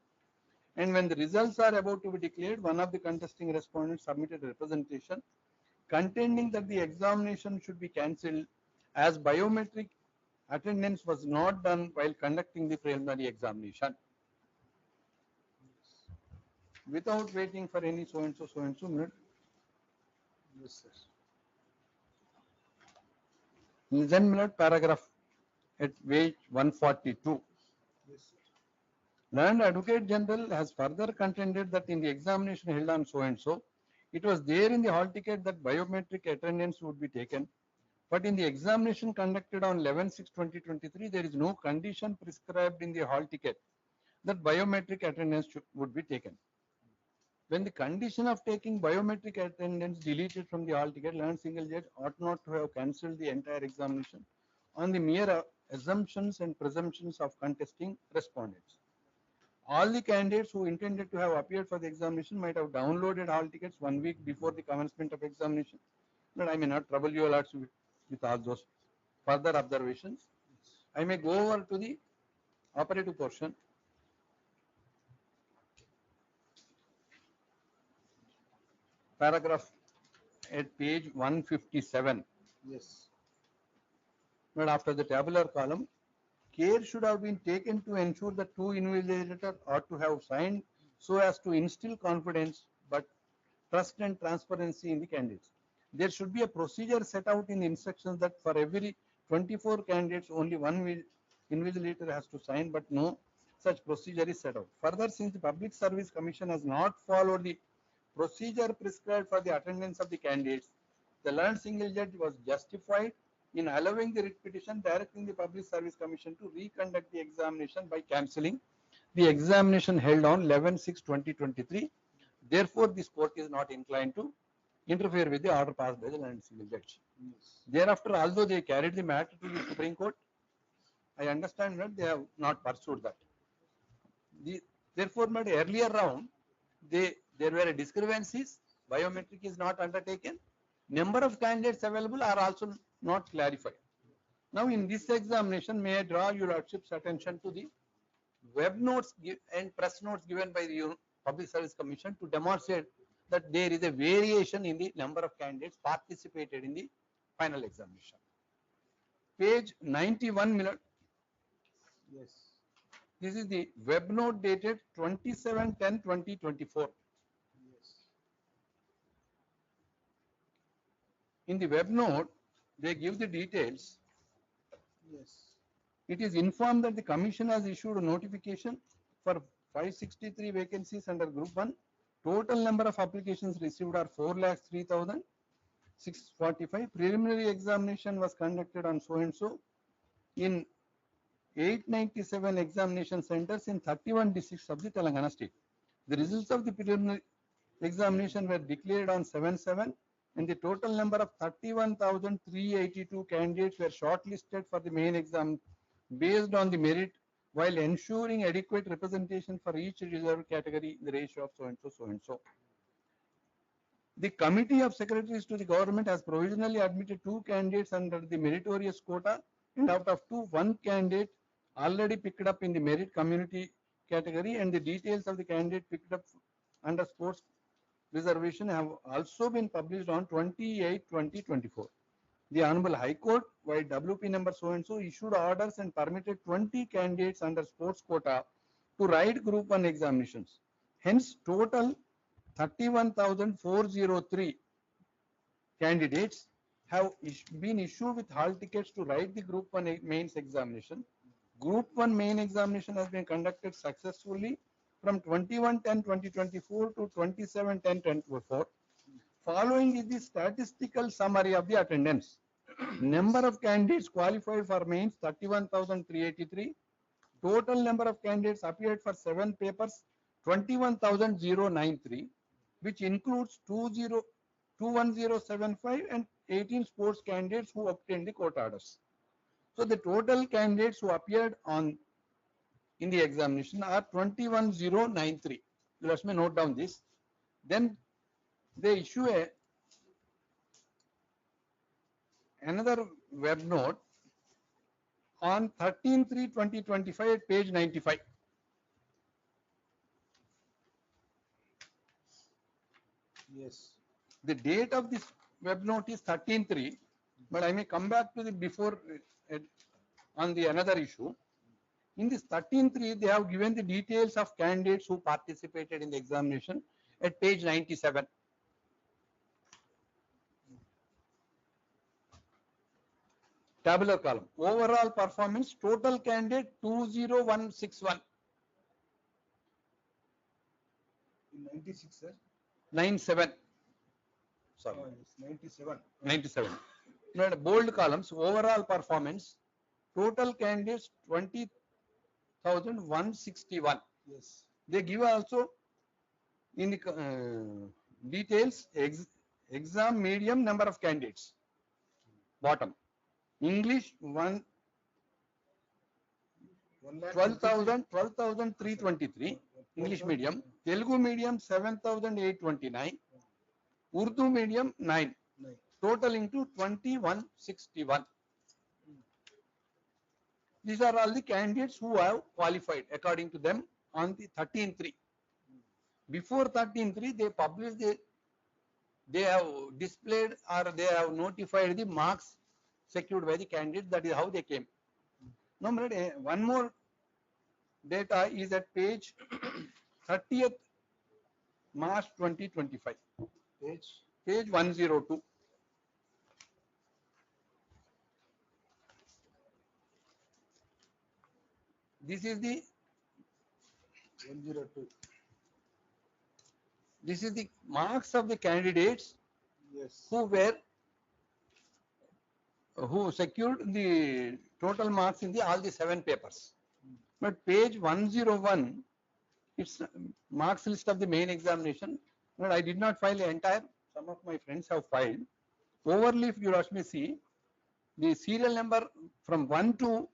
And when the results are about to be declared, one of the contesting respondents submitted a representation contending that the examination should be cancelled as biometric attendance was not done while conducting the preliminary examination. Without waiting for any so and so minute, Yes, sir. then minute paragraph at page 142. Yes, sir. Learned Advocate General has further contended that in the examination held on so and so, it was there in the hall ticket that biometric attendance would be taken. But in the examination conducted on 11/6/2023, there is no condition prescribed in the hall ticket that biometric attendance would be taken. When the condition of taking biometric attendance deleted from the hall ticket, learned single judge ought not to have cancelled the entire examination on the mere assumptions and presumptions of contesting respondents. All the candidates who intended to have appeared for the examination might have downloaded hall tickets 1 week before the commencement of examination. But I may not trouble you a lot with all those further observations. I may go over to the operative portion. Paragraph at page 157. Yes. But after the tabular column, care should have been taken to ensure that two invigilators ought to have signed so as to instill confidence but trust and transparency in the candidates. There should be a procedure set out in the instructions that for every 24 candidates, only one invigilator has to sign, but no such procedure is set out. Further, since the Public Service Commission has not followed the procedure prescribed for the attendance of the candidates, the learned single judge was justified in allowing the writ petition directing the Public Service Commission to reconduct the examination by cancelling the examination held on 11/6/2023. Therefore, this court is not inclined to interfere with the order passed by the learned single judge. Yes. Thereafter, although they carried the matter to the Supreme Court, I understand that they have not pursued that. Therefore, at the earlier round, there were discrepancies, biometric is not undertaken, number of candidates available are also not clarified. Now, in this examination, may I draw your lordship's attention to the web notes and press notes given by the Public Service Commission to demonstrate that there is a variation in the number of candidates participated in the final examination. Page 91 minute. Yes. This is the web note dated 27/10/2024. Yes. In the web note, they give the details. Yes. It is informed that the Commission has issued a notification for 563 vacancies under Group 1. Total number of applications received are 4,03,645. Preliminary examination was conducted on so and so in 897 examination centers in 31 districts of the Telangana state. The results of the preliminary examination were declared on 7/7, and the total number of 31,382 candidates were shortlisted for the main exam based on the merit, while ensuring adequate representation for each reserved category in the ratio of so and so, so and so. The Committee of Secretaries to the Government has provisionally admitted 2 candidates under the meritorious quota, and out of 2, 1 candidate already picked up in the merit community category, and the details of the candidate picked up under sports reservation have also been published on 28/20/24. The Honorable High Court, by WP number so and so, issued orders and permitted 20 candidates under sports quota to write Group 1 examinations. Hence, total 31,403 candidates have been issued with hall tickets to write the Group 1 mains examination. Group 1 main examination has been conducted successfully from 21/10/2024 to 27/10/2024. Following is the statistical summary of the attendance. Number of candidates qualified for mains 31,383. Total number of candidates appeared for 7 papers 21,093, which includes 21075 and 18 sports candidates who obtained the court orders. So the total candidates who appeared in the examination are 21,093. Let me note down this. Then they issue another web note on 13/3/2025 at page 95. Yes. The date of this web note is 13/3, but I may come back to the before on the another issue. In this 13/3, they have given the details of candidates who participated in the examination at page 97. Tabular column. Overall performance, total candidate 20161. In 96, sir. 97. Sorry. Oh, yes, 97. 97. Now, bold columns, overall performance, total candidates 20,161. Yes. They give also in the details exam medium number of candidates. Bottom. English 12,323. English medium. Telugu medium 7,829. Urdu medium 9. Totaling to 2161. These are all the candidates who have qualified according to them on the 13/3. Before 13/3, they published they have displayed or they have notified the marks secured by the candidates. That is how they came. Now, one more data is at page 30th March 2025. Page 102. This is the 102. This is the marks of the candidates Yes. who secured the total marks in all the 7 papers. But page 101, it's marks list of the main examination. But I did not file the entire. Some of my friends have filed. Overly, if you ask me, see the serial number from 1 to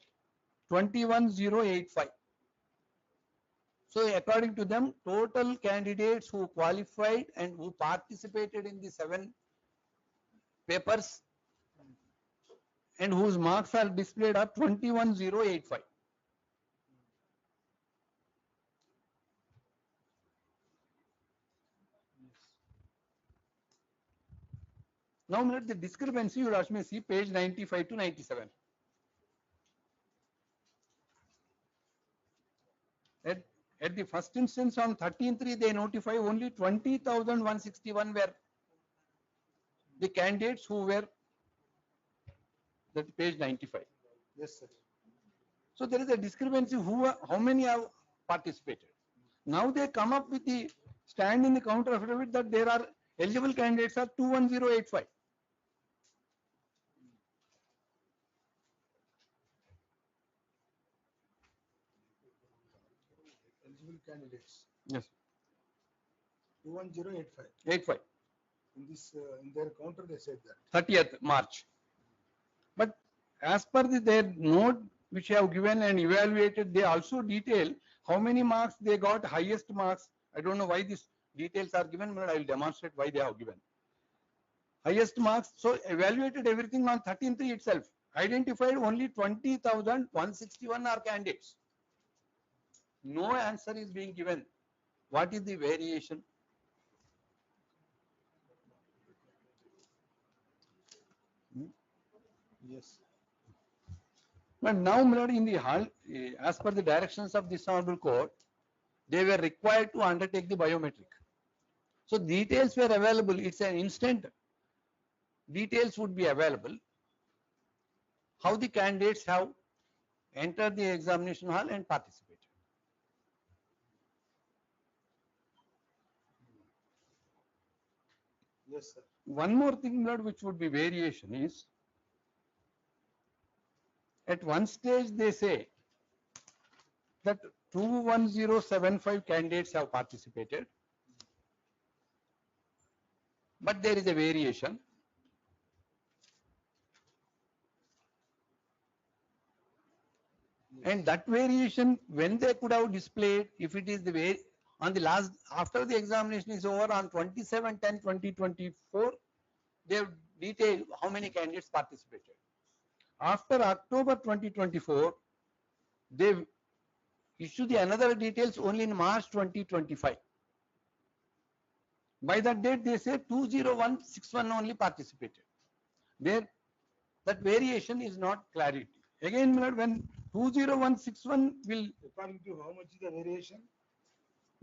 21,085. So according to them, total candidates who qualified and who participated in the 7 papers and whose marks are displayed are 21,085. Now let the discrepancy, you will ask me, see page 95 to 97. At the first instance on 13/3, they notify only 20,161 were the candidates who were, that page 95. Yes, sir. So there is a discrepancy how many have participated. Now they come up with the stand in the counter affidavit that there are eligible candidates are 21085. Eligible candidates. Yes. 21085. 85. In this, in their counter, they said that. 30th March. But as per their note which I have given and evaluated, they also detail how many marks they got, highest marks. I don't know why these details are given, but I will demonstrate why they have given. Highest marks, so evaluated everything on 13/3 itself. Identified only 20,161 are candidates. No answer is being given. What is the variation? Yes. But now, my lord, in the as per the directions of this honorable court, they were required to undertake the biometric. So details were available. It's an instant. Details would be available. How the candidates have entered the examination hall and participated. Yes, sir. One more thing, my lord, which would be variation is, at one stage they say that 21075 candidates have participated, but there is a variation. And that variation, when they could have displayed, if it is the way on the last, after the examination is over on 27/10/2024, they have detailed how many candidates participated. After October 2024, they issue the another details only in March 2025. By that date, they say 20161 only participated. There, that variation is not clarity. Again, my lord, when 20161 will, According to how much is the variation?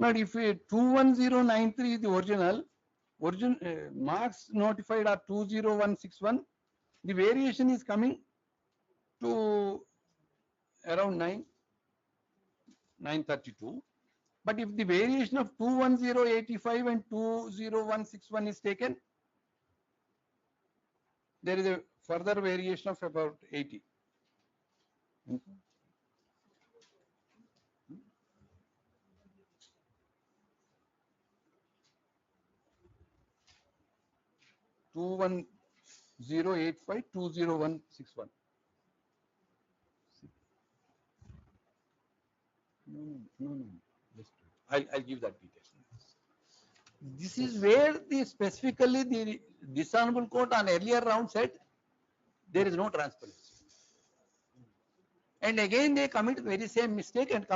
but if 21093 is the original, marks notified are 20161, the variation is coming to around 932. But if the variation of 21085 and 20161 is taken, there is a further variation of about 80. Two 21085, 20161. No. Just I'll give that detail. This is where the specifically the dishonorable court on earlier round said there is no transparency. And again they commit very same mistake and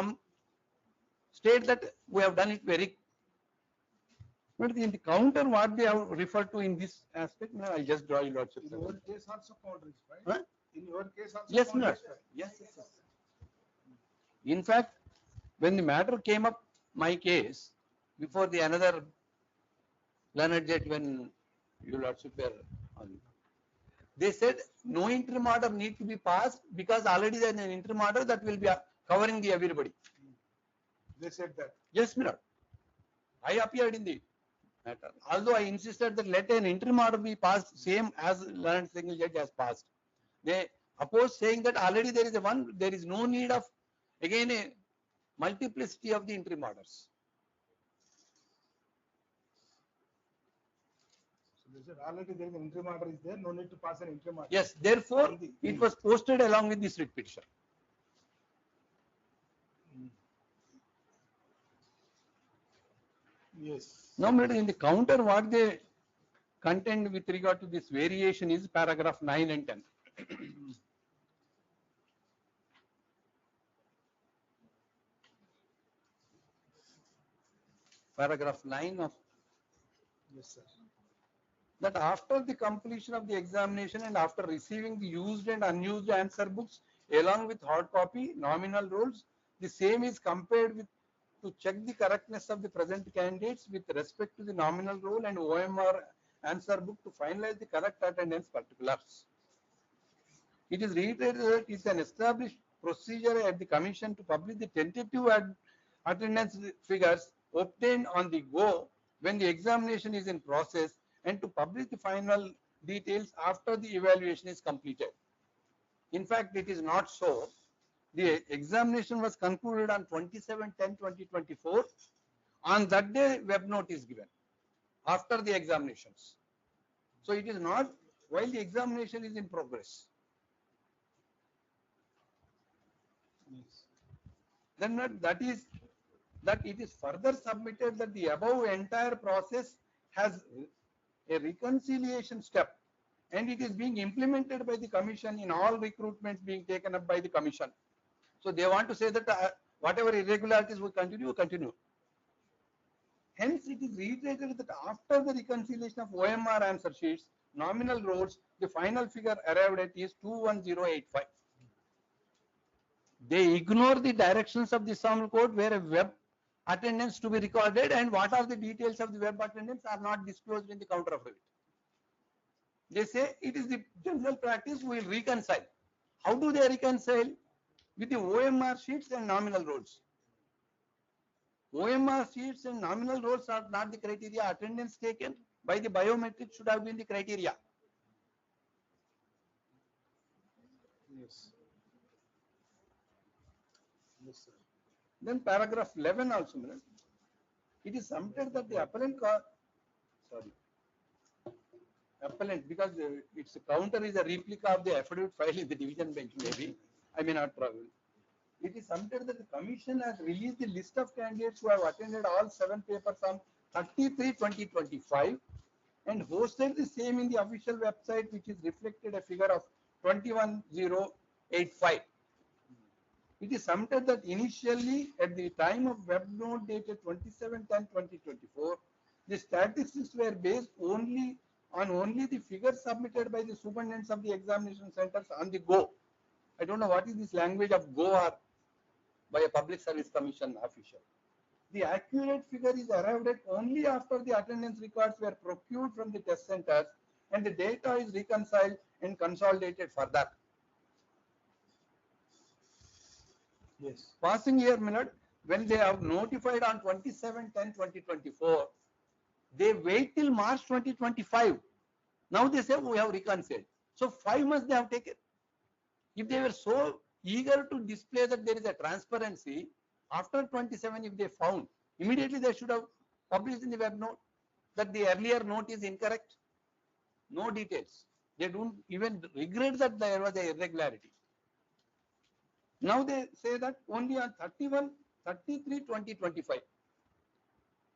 state that we have done it very. But in the counter what they have referred to in this aspect, no, I'll just draw you lots of. In your case also counter is right? Huh? In your case also. Yes, counter no. is right? Yes. In fact, when the matter came up, my case, before the another learned judge, when you lordship were on, they said no interim order need to be passed because already there is an interim order that will be covering the everybody. They said that. Yes, my lord. I appeared in the matter. Although I insisted that let an interim order be passed same as learned single judge has passed. They opposed, saying that already there is there is no need of again a multiplicity of the interim orders. So they said already there is an interim order is there, no need to pass an interim order. Yes, therefore it was posted along with this writ petition. Yes. Now, in the counter, what they contend with regard to this variation is paragraph 9 and 10. Paragraph 9 of Yes, sir. that after the completion of the examination and after receiving the used and unused answer books along with hard copy, nominal rolls, the same is compared with to check the correctness of the present candidates with respect to the nominal roll and OMR answer book to finalize the correct attendance particulars. It is reiterated that it is an established procedure at the Commission to publish the tentative attendance figures obtained on the go when the examination is in process and to publish the final details after the evaluation is completed. In fact, it is not so. The examination was concluded on 27/10/2024. On that day, web note is given after the examinations. So it is not while the examination is in progress. Yes. Then that it is further submitted that the above entire process has a reconciliation step and it is being implemented by the Commission in all recruitments being taken up by the Commission. So they want to say that whatever irregularities will continue. Hence, it is reiterated that after the reconciliation of OMR answer sheets, nominal rolls, the final figure arrived at is 21085. They ignore the directions of the SAML code where a web attendance to be recorded and what are the details of the web attendance are not disclosed in the counter affidavit. They say it is the general practice, we will reconcile. How do they reconcile? With the OMR sheets and nominal rolls. OMR sheets and nominal rolls are not the criteria. Attendance taken by the biometric should have been the criteria. Yes. Yes, sir. Then paragraph 11 also, Madam. It is submitted that the appellant, appellant, because its counter is a replica of the affidavit filed in the division bench, maybe. I may not travel. It is submitted that the commission has released the list of candidates who have attended all 7 papers on 30/3/2025 and hosted the same in the official website, which is reflected a figure of 21085. It is submitted that initially at the time of web note dated 27/10/2024, the statistics were based only on the figures submitted by the superintendents of the examination centers on the go. I don't know what is this language of go or by a public service commission official. The accurate figure is arrived at only after the attendance records were procured from the test centers and the data is reconciled and consolidated further. Yes. Passing here minute, when they have notified on 27/10/2024, they wait till March 2025. Now they say we have reconciled. So 5 months they have taken. If they were so eager to display that there is a transparency, after 27, if they found, immediately they should have published in the web note that the earlier note is incorrect. No details. They don't even regret that there was an irregularity. Now they say that only on 31/33/2025.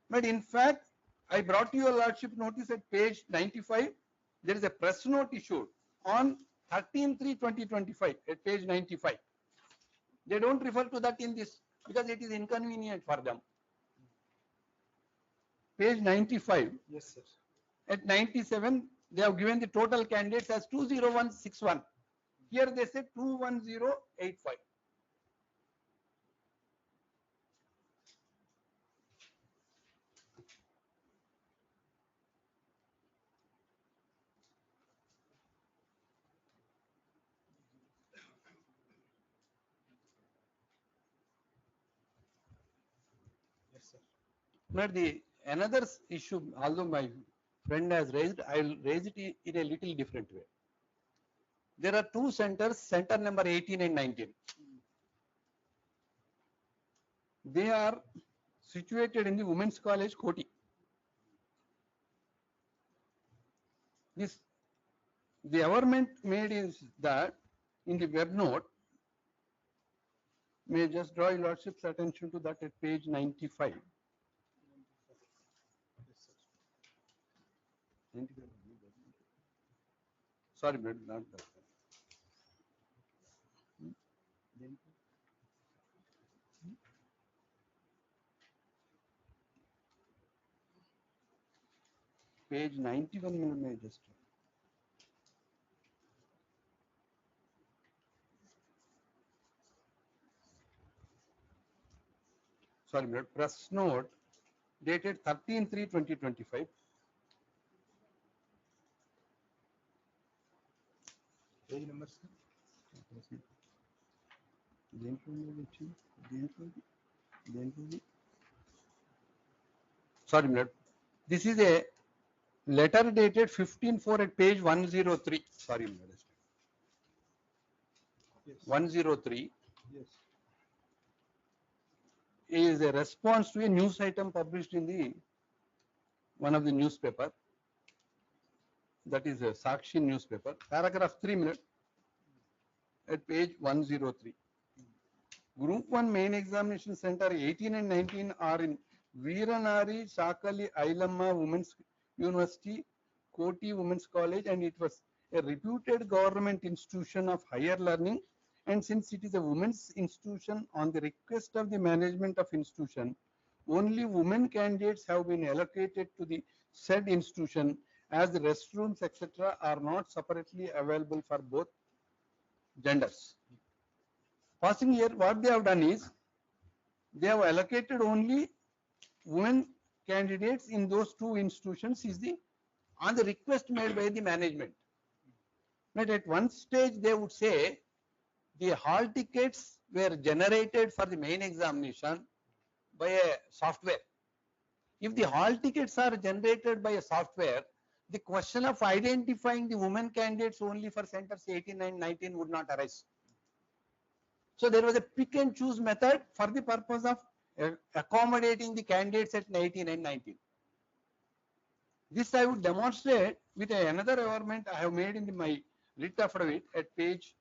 But in fact, I brought you a lordship notice at page 95. There is a press note issued on 13/3/2025 at page 95. They don't refer to that in this because it is inconvenient for them. Page 95. Yes, sir. At 97, they have given the total candidates as 20161. Here they say 21085. Yes, sir. But the another issue, although my friend has raised, I will raise it in a little different way. There are 2 centers, center number 18 and 19. They are situated in the Women's College, Koti. This, the averment made is that in the web note, may I just draw your lordship's attention to that at page 95. Yes, sir. 95. Sorry, but not that. Page 91, may I just. Sorry, but press note dated 13/3/2025. Page number, sir. Sorry, minute. This is a letter dated 15/4 at page 103. Sorry, minute. Yes. 103 Yes. is a response to a news item published in the one of the newspaper. That is a Sakshi newspaper. Paragraph 3 minute at page 103. Group 1 main examination center 18 and 19 are in Veeranari Sakali Ailamma Women's University, Koti Women's College, and it was a reputed government institution of higher learning. And since it is a women's institution, on the request of the management of institution, only women candidates have been allocated to the said institution as the restrooms, etc., are not separately available for both genders. Passing here, what they have done is they have allocated only women candidates in those two institutions is the on the request made by the management. But at one stage they would say the hall tickets were generated for the main examination by a software. If the hall tickets are generated by a software, the question of identifying the women candidates only for centers 18 and 19 would not arise. So there was a pick and choose method for the purpose of accommodating the candidates at 18 and 19. This I would demonstrate with another averment I have made in my writ affidavit at page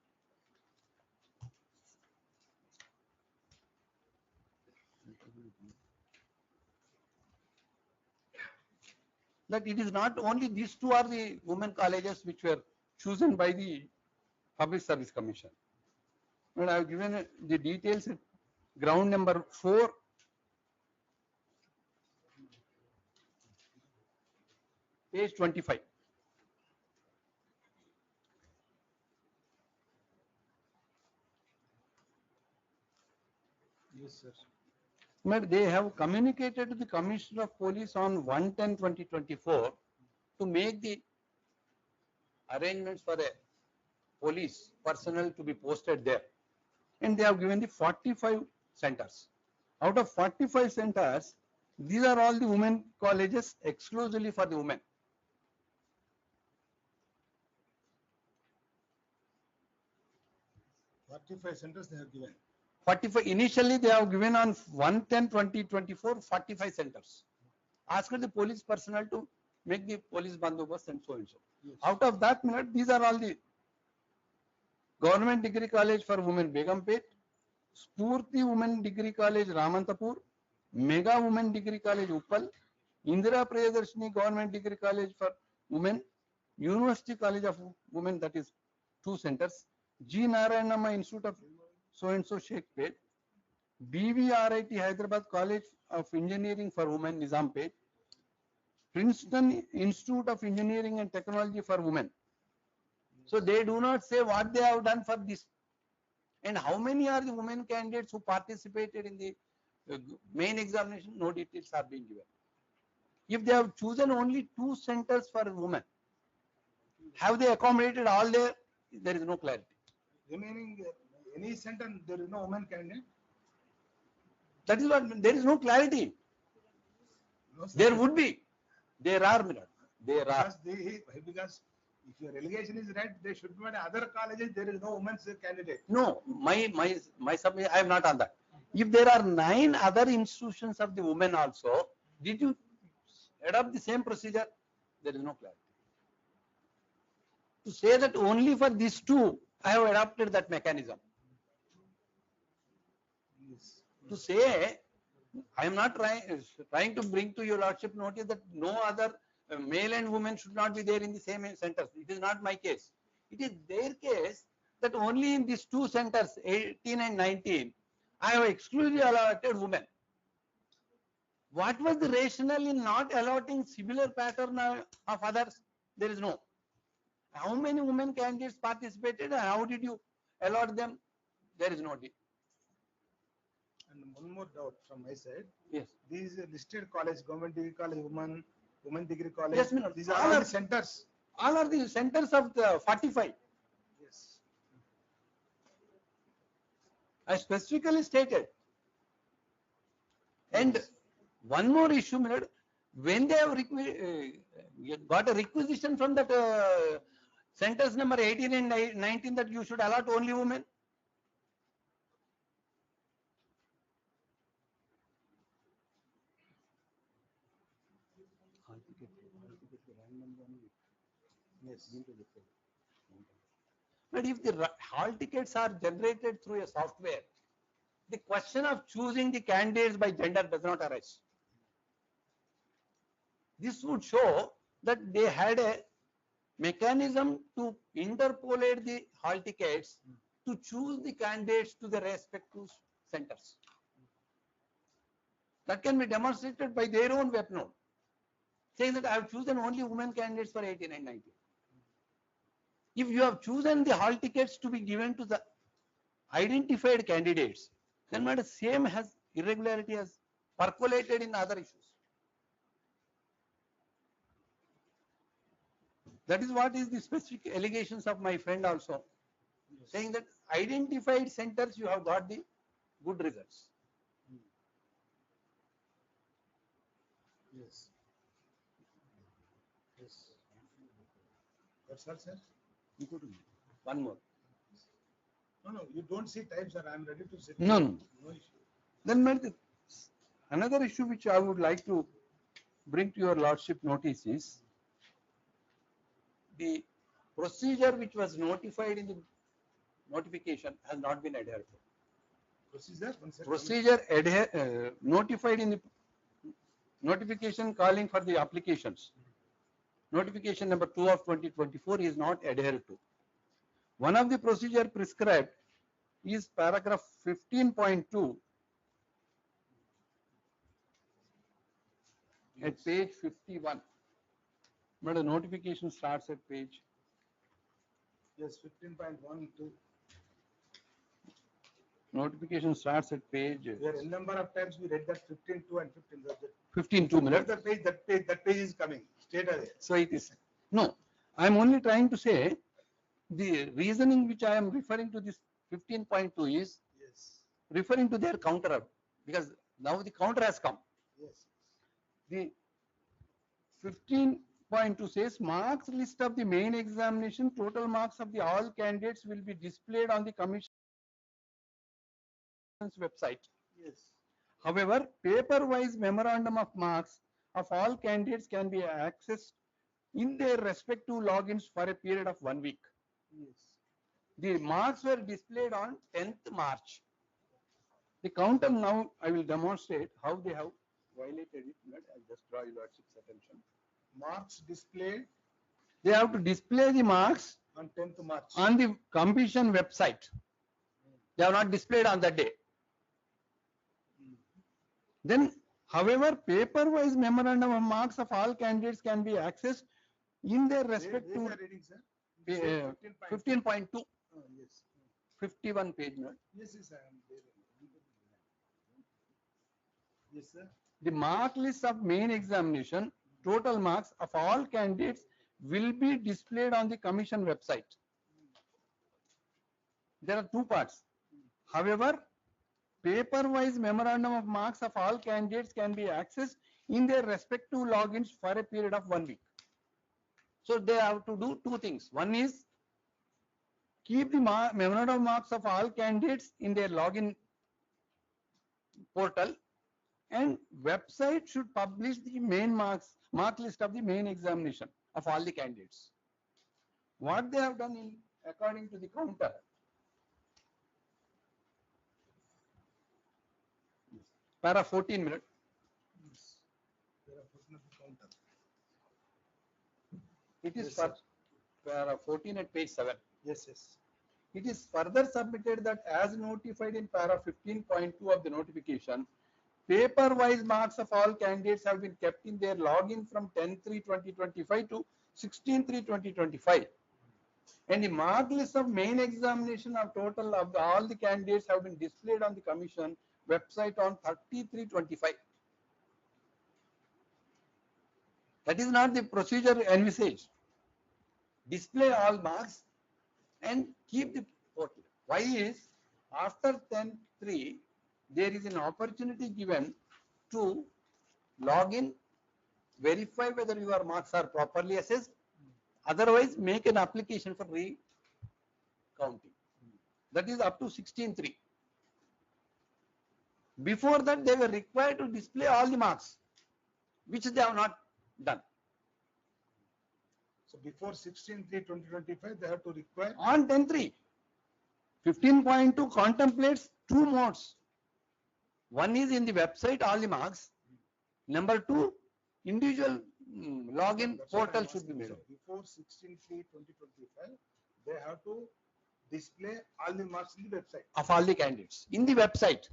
'That it is not only these two are the women colleges which were chosen by the Public Service Commission. And I have given the details at ground number 4, page 25. Yes, sir. But they have communicated to the Commissioner of Police on 1/10/2024 to make the arrangements for a police personnel to be posted there. And they have given the 45 centers. Out of 45 centers, these are all the women colleges exclusively for the women. 45 centers they have given. 45 initially they have given on 1/10/2024 45 centers. Asked the police personnel to make the police bandobast and so and so. Yes. Out of that minute, these are all the Government Degree College for Women Begumpet, Spurti Women Degree College Ramantapur, Mega Women Degree College Uppal, Indira Priyadarshini Government Degree College for Women, University College of Women, that is 2 centers, G. Narayanamma Institute of so and so Shekhpet, BVRIT Hyderabad College of Engineering for Women Nizampet, Princeton Institute of Engineering and Technology for Women. So they do not say what they have done for this and how many are the women candidates who participated in the main examination. No details are being given. If they have chosen only 2 centers for women, have they accommodated all there? There is no clarity. Remaining any center there is no woman candidate. That is what there is no clarity. No, sir. There would be. There are, Milord. There are. Because if your allegation is right, they should be other colleges. There is no women's candidate. No, my submission, I am not on that. If there are 9 other institutions of the women also, did you adopt the same procedure? There is no clarity. To say that only for these 2, I have adopted that mechanism. Yes. To say, I am not trying to bring to your lordship notice that no other male and women should not be there in the same centers. It is not my case. It is their case that only in these 2 centers, 18 and 19, I have exclusively allotted women. What was the rationale in not allotting similar pattern of others? There is no. How many women candidates participated and how did you allot them? There is no. And one more doubt from my side. Yes. These listed college, government degree college, women degree college. Yes, Milord. These are All all are- the centers. All are the centers of the 45. Yes. I specifically stated. And one more issue, Milord, when they have got a requisition from that centers number 18 and 19 that you should allot only women. Yes. But if the hall tickets are generated through a software, the question of choosing the candidates by gender does not arise. This would show that they had a mechanism to interpolate the hall tickets to choose the candidates to the respective centers. That can be demonstrated by their own web note. saying that I have chosen only women candidates for 18 and 19. If you have chosen the hall tickets to be given to the identified candidates, then not the same has irregularity has percolated in other issues. That is what is the specific allegations of my friend also, saying that identified centers you have got the good results. Yes. Yes. That's all, sir. You could- One more. No, you don't see time, sir. I'm ready to sit. No, no. No issue. Then another issue which I would like to bring to your lordship notice is the procedure which was notified in the notification has not been adhered to. Procedure, one second. Procedure notified in the notification calling for the applications. Notification number 2 of 2024 is not adhered to. One of the procedure prescribed is paragraph 15.2 at page 51. But the notification starts at page. Yes, 15.12. Notification starts at page There are a number of times we read that 15.2 and 15. 15.2 minutes. That page is coming straight away. So it is. No, I am only trying to say the reasoning which I am referring to this 15.2 is Yes, referring to their counter, because now the counter has come. yes. The 15.2 says marks list of the main examination, total marks of the all candidates will be displayed on the commission's website. Yes. However, paper-wise memorandum of marks of all candidates can be accessed in their respective logins for a period of 1 week. Yes. The marks were displayed on 10th March. The counter now, I will demonstrate how they have violated it. I'll just draw your lordship's attention. Marks displayed They have to display the marks on 10th March. on the commission website. They are not displayed on that day. Then, however, paper-wise memorandum of marks of all candidates can be accessed in their Where respective is the reading, sir? You said 15.2, Yes. 51 page. No? Yes, I am there. Yes, sir. The mark list of main examination, total marks of all candidates will be displayed on the commission website. There are two parts. However, paper-wise memorandum of marks of all candidates can be accessed in their respective logins for a period of 1 week. So they have to do two things. One is keep the memorandum of marks of all candidates in their login portal, and website should publish the main mark list of the main examination of all the candidates. What they have done in according to the counter, para 14 minutes. Yes. There are person of the counter. It is Yes, for para 14 at page 7. Yes, yes. It is further submitted that as notified in para 15.2 of the notification, paper-wise marks of all candidates have been kept in their login from 10/3/2025 to 16/3/2025. And the mark list of main examination of total of all the candidates have been displayed on the commission website on 30/3/25. That is not the procedure envisaged. Display all marks and keep the portal. Why is after 10/3 there is an opportunity given to log in, verify whether your marks are properly assessed, otherwise make an application for recounting. That is up to 16/3. Before that they were required to display all the marks, which they have not done. So before 16/3/2025, they have to require. On 10/3, 15.2 contemplates two modes. One is in the website, all the marks. Number two, individual login That's what portal I'm should be asking. made. So before 16/3/2025, they have to display all the marks in the website, Of all the candidates in the website.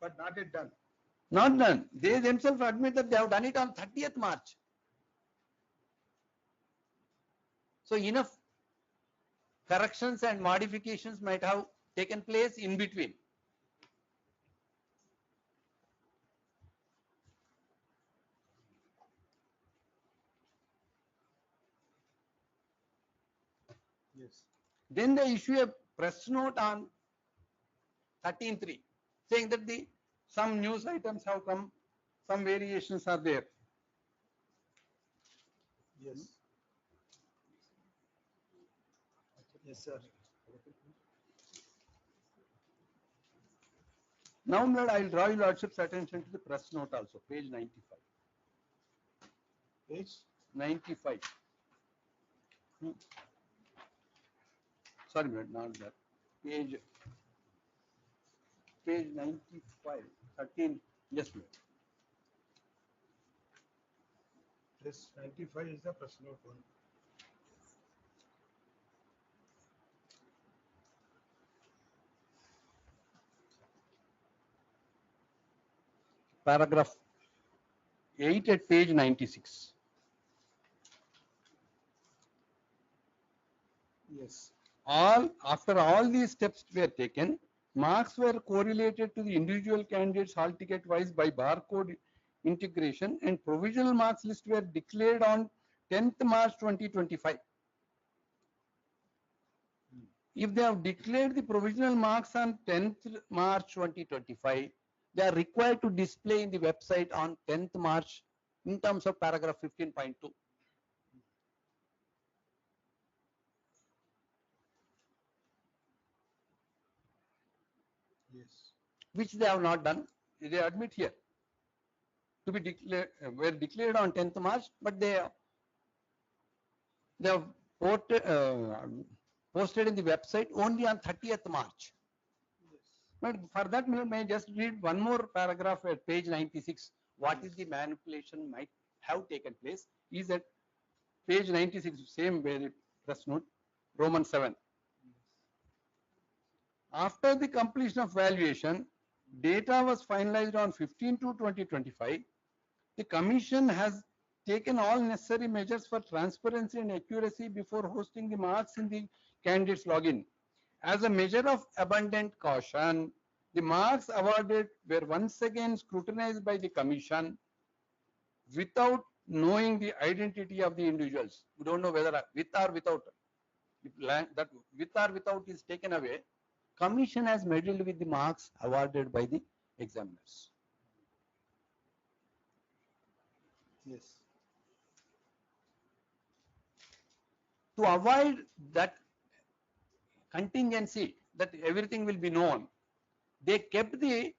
but not yet done. Not done. They themselves admit that they have done it on 30th March. So enough corrections and modifications might have taken place in between. Yes. Then they issue a press note on 13/3 saying that some news items have come, some variations are there. Yes. Yes, sir. Now, my lord, I will draw your lordship's attention to the press note also, page 95. Page 95. Sorry, my lord, not that. Page 95, 13, yes, my lord. This 95 is the press note one. Paragraph 8 at page 96. Yes. After all these steps were taken, marks were correlated to the individual candidates hall ticket wise by barcode integration, and provisional marks list were declared on 10th March 2025. If they have declared the provisional marks on 10th March 2025, they are required to display in the website on 10th March in terms of paragraph 15.2. Yes. Which they have not done. They admit here to be declared, were declared on 10th March, but they have posted in the website only on 30th March. But for that, may I just read one more paragraph at page 96. What is the manipulation might have taken place is at page 96, same very press note, Roman 7. After the completion of valuation, data was finalized on 15/2/2025. The Commission has taken all necessary measures for transparency and accuracy before hosting the marks in the candidates login. As a measure of abundant caution, the marks awarded were once again scrutinized by the Commission without knowing the identity of the individuals. We don't know whether with or without. If that with or without is taken away, Commission has meddled with the marks awarded by the examiners. Yes. To avoid that contingency that everything will be known, they kept the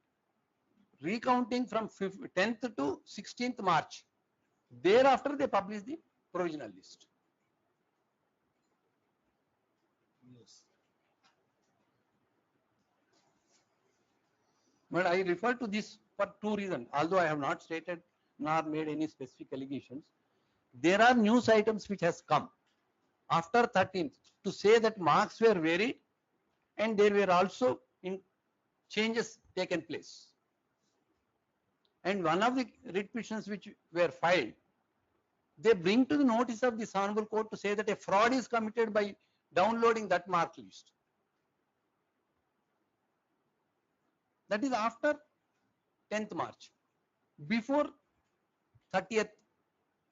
recounting from 10th to 16th March. Thereafter, they published the provisional list. Yes. But I refer to this for two reasons. Although I have not stated nor made any specific allegations, there are news items which has come after 13th to say that marks were varied and there were also changes taken place. And one of the writ petitions which were filed, they bring to the notice of this honorable court to say that a fraud is committed by downloading that mark list. That is after 10th March, before 30th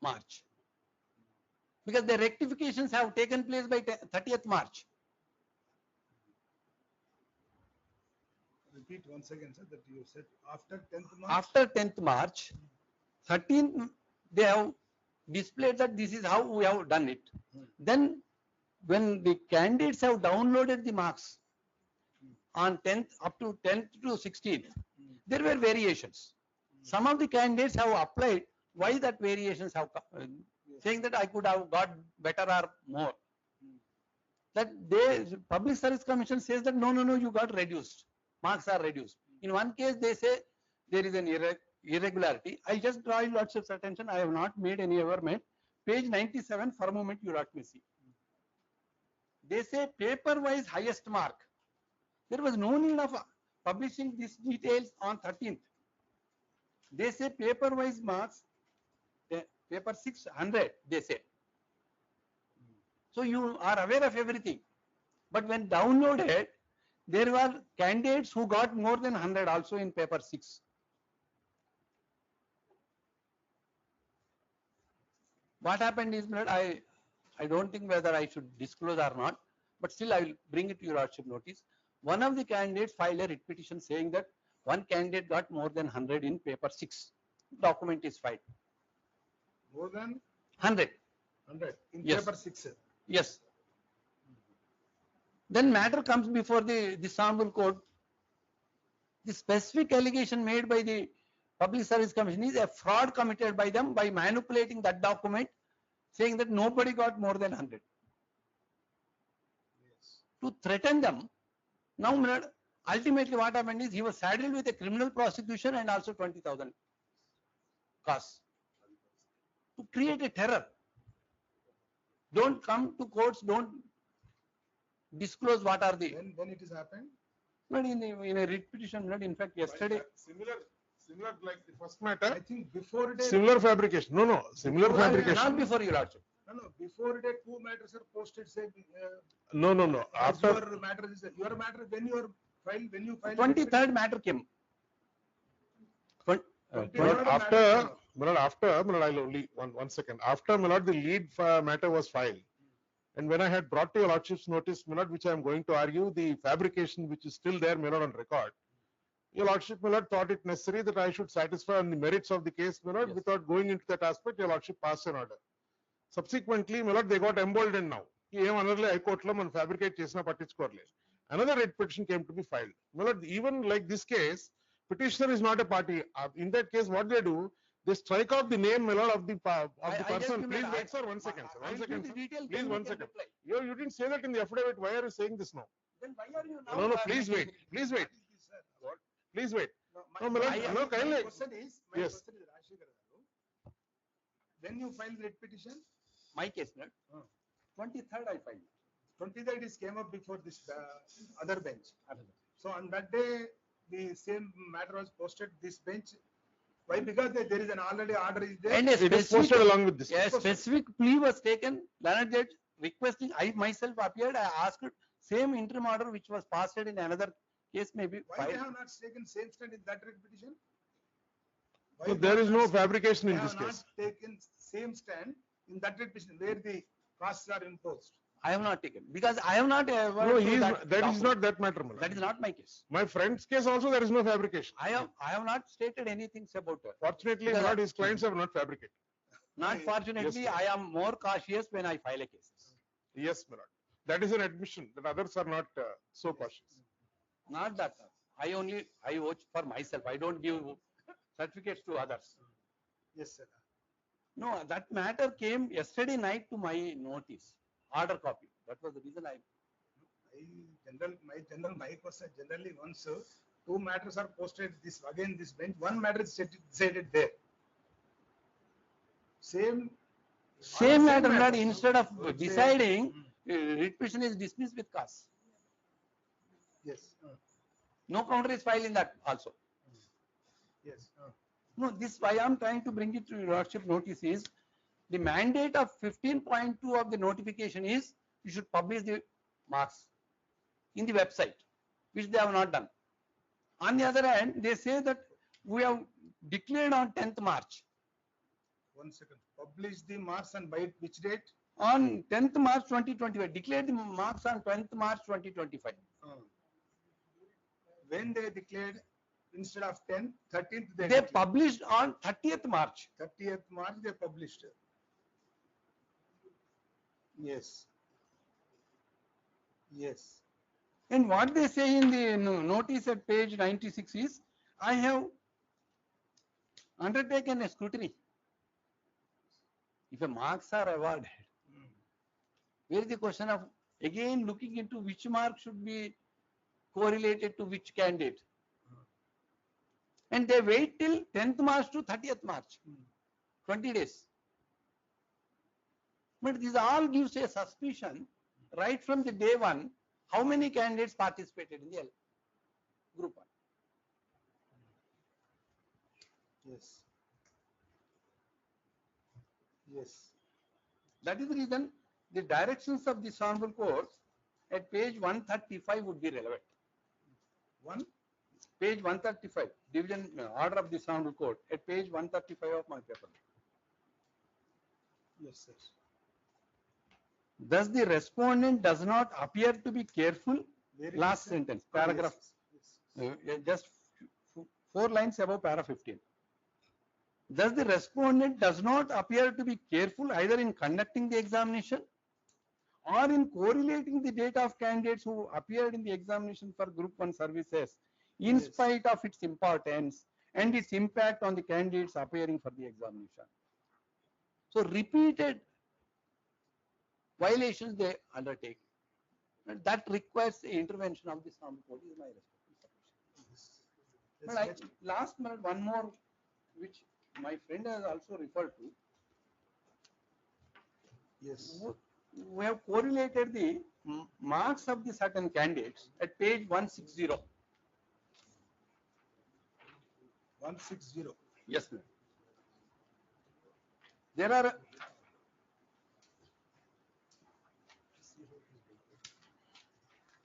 March. Because the rectifications have taken place by 30th March. Repeat once again, sir, that you said after 10th March. After 10th March, 13th, they have displayed that this is how we have done it. Then, when the candidates have downloaded the marks on 10th up to 10th to 16th, there were variations. Some of the candidates have applied why that variations have come, saying that I could have got better or more. That Public Service Commission says that no, you got reduced. Marks are reduced. In one case, they say there is an irregularity. I just draw your lordship's attention. I have not made any averment. Page 97, for a moment, you let me see. They say paper-wise highest mark. There was no need of publishing these details on 13th. They say paper wise marks, paper 600, they say. So you are aware of everything. But when downloaded, there were candidates who got more than 100 also in paper 6. What happened is that I don't think whether I should disclose or not, but still I will bring it to your lordship notice. One of the candidates filed a writ petition saying that one candidate got more than 100 in paper 6. Document is filed. More than 100. 100 in Yes. paper 6. Yes. Then matter comes before the sample court. The specific allegation made by the Public Service Commission is a fraud committed by them by manipulating that document, saying that nobody got more than 100. Yes. To threaten them, now ultimately what happened is he was saddled with a criminal prosecution and also 20,000 costs to create a terror. Don't come to courts, don't disclose what are the, When it has happened? not in a writ petition, not in fact yesterday. Similar like the first matter, I think before it. similar fabrication. No, similar Before- fabrication. Not before your lordship. No, before it, 2 matters are posted, say, No. as After, your matter is, your matter, when you file. 23rd matter came. after, I'll only, one second. After, my lord, the lead matter was filed. And when I had brought to your lordship's notice, my lord, which I am going to argue, the fabrication which is still there, my lord, on record. Your lordship, my lord, thought it necessary that I should satisfy on the merits of the case, my lord, Yes. without going into that aspect, your lordship passed an order. Subsequently, my lord, they got emboldened now. High court lo man fabricate chesina pattichukorle. Another writ petition came to be filed. My lord, even like this case, petitioner is not a party. In that case, what they do, they strike out the name, my lord, of the person. Please wait, sir, 1 second, sir. 1 second, sir. Please, 1 second. You didn't say that in the affidavit. Why are you saying this now? Then why are you now? No, please wait. Please wait. Please wait. No, my lord, no, My kindly. question is, Yes. Rajshekhar garu, when you file writ petition, My case, not. uh, 23rd I filed. 23rd is came up before this other bench. So on that day, the same matter was posted this bench. Why? Because there is an already order is there. And a It is posted specific, along with this. a specific plea was taken. Learned judge requesting, I myself appeared, I asked same interim order which was passed in another case may be Why they filed. have not taken same stand in that writ petition? Why So they there have is no not- fabrication they in have this not case. taken same stand in that writ petition where the costs are imposed. I have not taken because I have not ever. No, to he is, that that is document. not that matter, my That lord. is not my case. My friend's case also, there is no fabrication. I have not stated anything about her. Fortunately, Because my lord, his clients have not fabricated. Not Yes, fortunately, yes, I am more cautious when I file a case. Yes, my lord. That is an admission that others are not so cautious. Not that. I watch for myself. I don't give certificates to others. Yes, sir. No, that matter came yesterday night to my notice, order copy. That was the reason My question generally once 2 matters are posted this bench, 1 matter is decided there. Same Same matter, matter. not instead of So it's a- deciding, writ petition is dismissed with cause. Yes, No counter is filed in that also. yes. No, this why I am trying to bring it to your lordship notice is the mandate of 15.2 of the notification is you should publish the marks in the website, which they have not done. On the other hand, they say that we have declared on 10th March. 1 second. Publish the marks and by which date? On 10th March 2025, declared the marks on 10th March 2025. When they declared instead of 10th, 13th they They declared. published on 30th March. 30th March they published. Yes. Yes. And what they say in the notice at page 96 is, I have undertaken a scrutiny. If a marks are awarded, where is the question of again looking into which mark should be correlated to which candidate? And they wait till 10th March to 30th March, 20 days. But this all gives a suspicion right from the day one, how many candidates participated in the group one. Yes. Yes. That is the reason the directions of the sample course at page 135 would be relevant. One. Page 135, division order of the sample code at page 135 of my paper. Yes, sir. Thus, the respondent does not appear to be careful. Where it Last is, sir? sentence, Ah, yes, paragraph, yes. just 4 lines above para 15. Thus, the respondent does not appear to be careful either in conducting the examination or in correlating the data of candidates who appeared in the examination for Group 1 services in Yes. spite of its importance and its impact on the candidates appearing for the examination. So, repeated violations they undertake. And that requires the intervention of the sample code is my responsibility. But I, last minute, one more, which my friend has also referred to. Yes. We have correlated the marks of the certain candidates at page 160. 160. Yes, ma'am. There are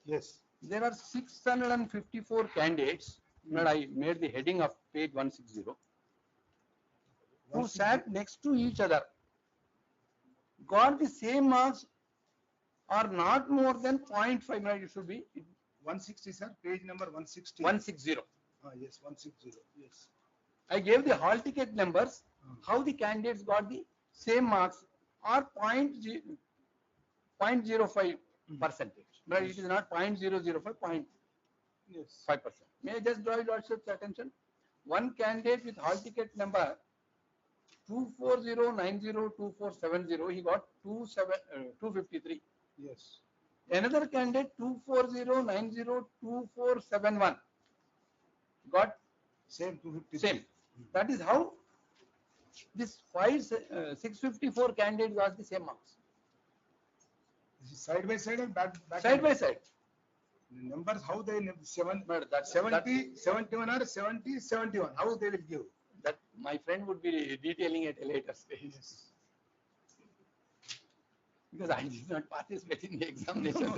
Yes. 654 candidates. But I made the heading of page 160 who sat next to each other, got the same marks or not more than 0.5. Right, it should be 160, sir. Page number 160. 160. Ah, yes, 160. Yes. I gave the hall ticket numbers, how the candidates got the same marks or 0.05 percentage. Right, it is not 0.005, 0.5%. Yes. May I just draw your lordship's attention? One candidate with hall ticket number 240902470, he got 253. Yes. Another candidate 240902471 got Same 250. same. That is how this 654 candidates got the same marks. This is side by side and back. Side by side. The numbers, how they But that's 70, 71 or 70, 71. How they will give? that my friend would be detailing at a later stage. Yes. Because I did not participate in the examination.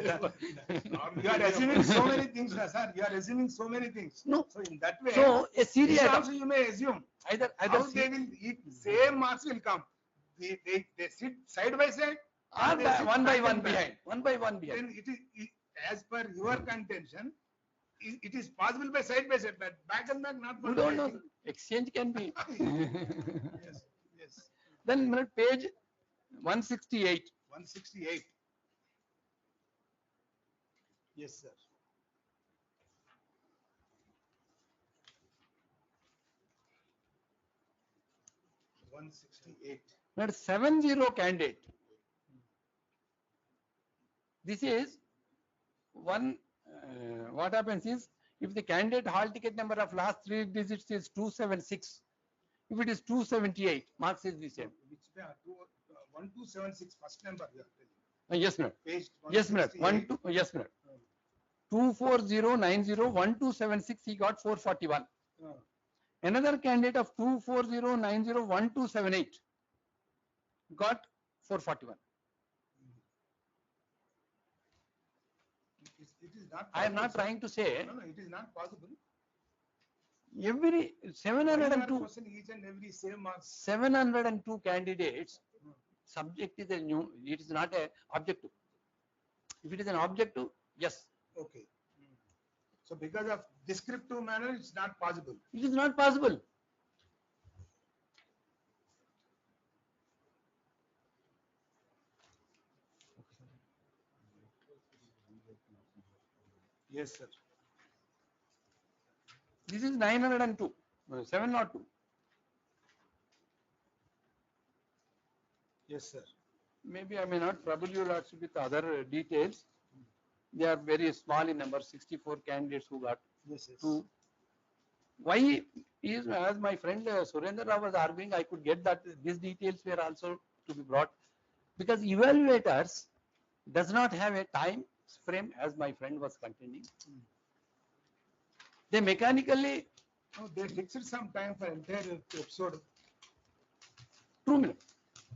You are assuming so many things, sir. You are assuming so many things. No. So in that way, So a serious this also you may assume. either How they will eat, same marks will come. They sit side by side. or they sit one by back one and back. behind. One by one behind. Then it is, as per your contention, it is possible by side, but back and back not We possible. don't know. Exchange can be. Yes, yes. Then page 168. 168. Yes, sir. One 68. Now 70 candidate. This is one. What happens is if the candidate hall ticket number of last 3 digits is 276, if it is 278, marks is the same. Which 1276 first number you are telling. Yes, ma'am. Page Yes, ma'am. 168. Yes, ma'am. 240901276, he got 441. Another candidate of 240901278 got 441. It is not. I am not possible, trying to sir. say No, it is not possible. every Why you are 702 questioning each and every same marks? 702 candidates. Subject is a new. It is not a objective. If it is an objective, yes, Okay. So because of descriptive manner, it's not possible. it is not possible. Yes, sir. This is 902, 702. Yes, sir. Maybe I may not trouble you lots with other details. They are very small in number, 64 candidates who got Yes, yes. 2. Why is, as my friend Surendra Rao was arguing, I could get that these details were also to be brought, because evaluators does not have a time frame, as my friend was contending. They mechanically No, they fixed some time for entire episode. True, madam.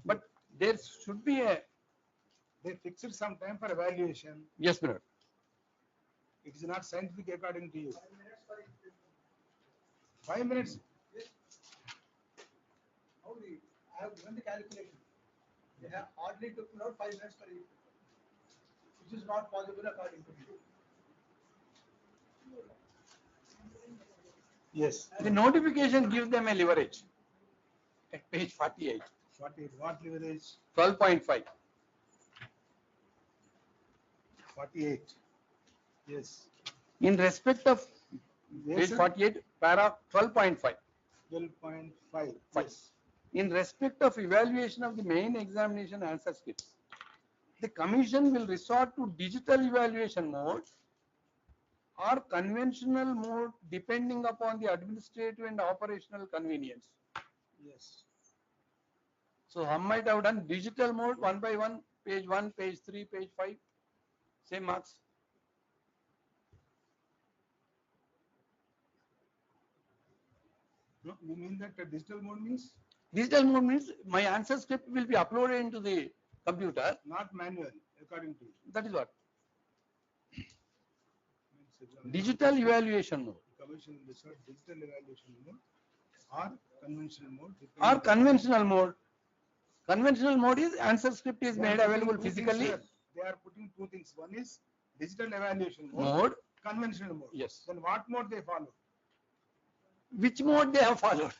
But there should be a, They fixed some time for evaluation. yes, madam. It is not scientific according to you. 5 minutes. How do you, I have given the calculation. They have hardly took out 5 minutes for each, which is not possible according to me. Yes. The notification gives them a leverage at page 48, What leverage? 12.5. 48. Yes. In respect of Yes, page sir. 48, para 12.5. 12.5. Fine. Yes. In respect of evaluation of the main examination answer scripts, the commission will resort to digital evaluation mode or conventional mode depending upon the administrative and operational convenience. Yes. So some might have done digital mode one by one, page 1, page 3, page 5, same marks. No, you mean that digital mode means Digital mode means my answer script will be uploaded into the computer. not manual, according to you. That is what. Means Digital evaluation mode commission resort digital evaluation mode or conventional mode. or conventional mode. Conventional mode is answer script is They are made putting available two things physically. here. They are putting two things. One is digital evaluation mode, Mode, conventional mode. yes. Then what mode they follow? Which mode they have followed?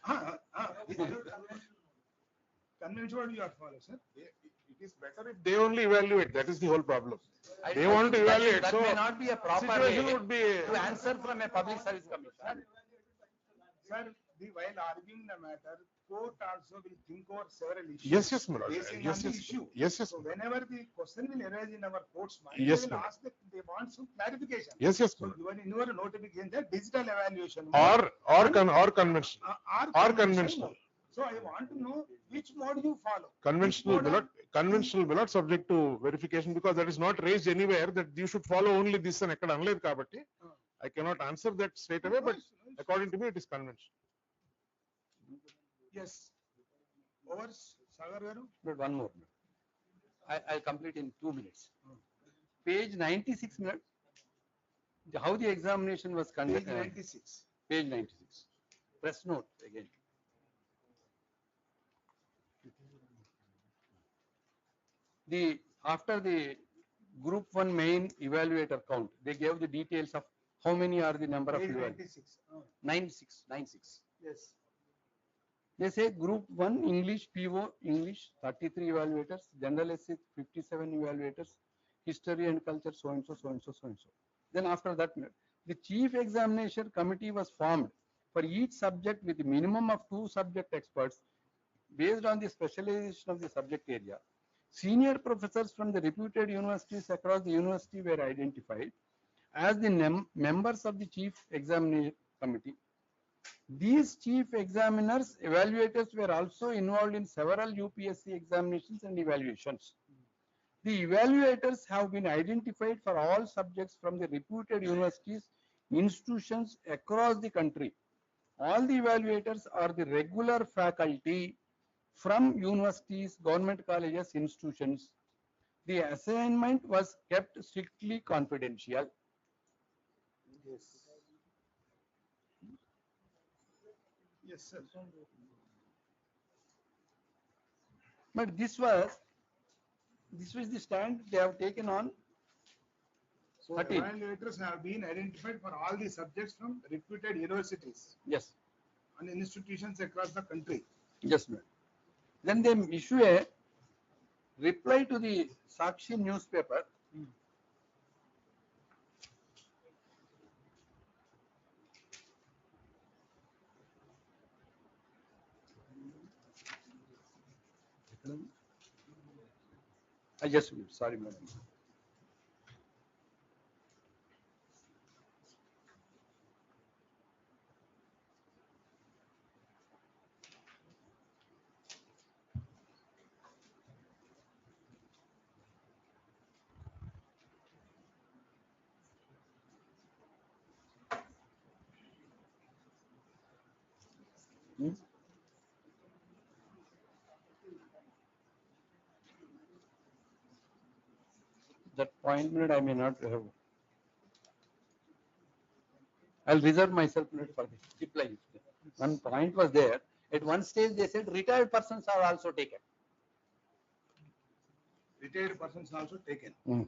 Conventional mode you are follow, sir. It is better if they only evaluate, that is the whole problem. They I want to think that is- evaluate, That so may not be a proper situation way would be. to answer from a public service commission. Sir, while arguing the matter, court also will think over several issues. Yes, my lord. Basing Yes, on the yes. issue. Yes, yes. So whenever the question will arise in our court's mind, Yes, they will ma'am. ask that they want some clarification. Yes, yes, So my lord. in your notification, the digital evaluation. mode Or conventional. Or conventional. mode. So I want to know which mode you follow. Conventional Which mode ballot, conventional ballot subject to verification because that is not raised anywhere that you should follow only this and ekkada anలేదు kabatti. I cannot answer that straight away, but according to me it is conventional. Yes. Over, Sagar Garu. But one more. I'll complete in 2 minutes. Page 96 minutes. How the examination was Page conducted. 96. Page 96. Press note again. After the group 1 main evaluator count, they gave the details of how many are the number of Page evaluators. 96. 96. Yes. They say group 1 English PO English 33 evaluators, general essay 57 evaluators, history and culture so and so, so and so, so and so. Then after that, the chief examination committee was formed for each subject with a minimum of 2 subject experts based on the specialization of the subject area. Senior professors from the reputed universities across the university were identified as the members of the chief examination committee. These chief examiners, evaluators were also involved in several UPSC examinations and evaluations. The evaluators have been identified for all subjects from the reputed universities, institutions across the country. All the evaluators are the regular faculty from universities, government colleges, institutions. The assignment was kept strictly confidential. Yes. Yes, sir. But this was the stand they have taken on. So 13. evaluators have been identified for all the subjects from reputed universities Yes, and institutions across the country. yes, ma'am. Then they issue a reply to the Sakshi newspaper. I just, sorry, madam. Hmm? That point, my lord, I may not have. I'll reserve myself, my lord, for the reply. One point was there. At one stage, they said retired persons are also taken. Retired persons also taken. Hmm.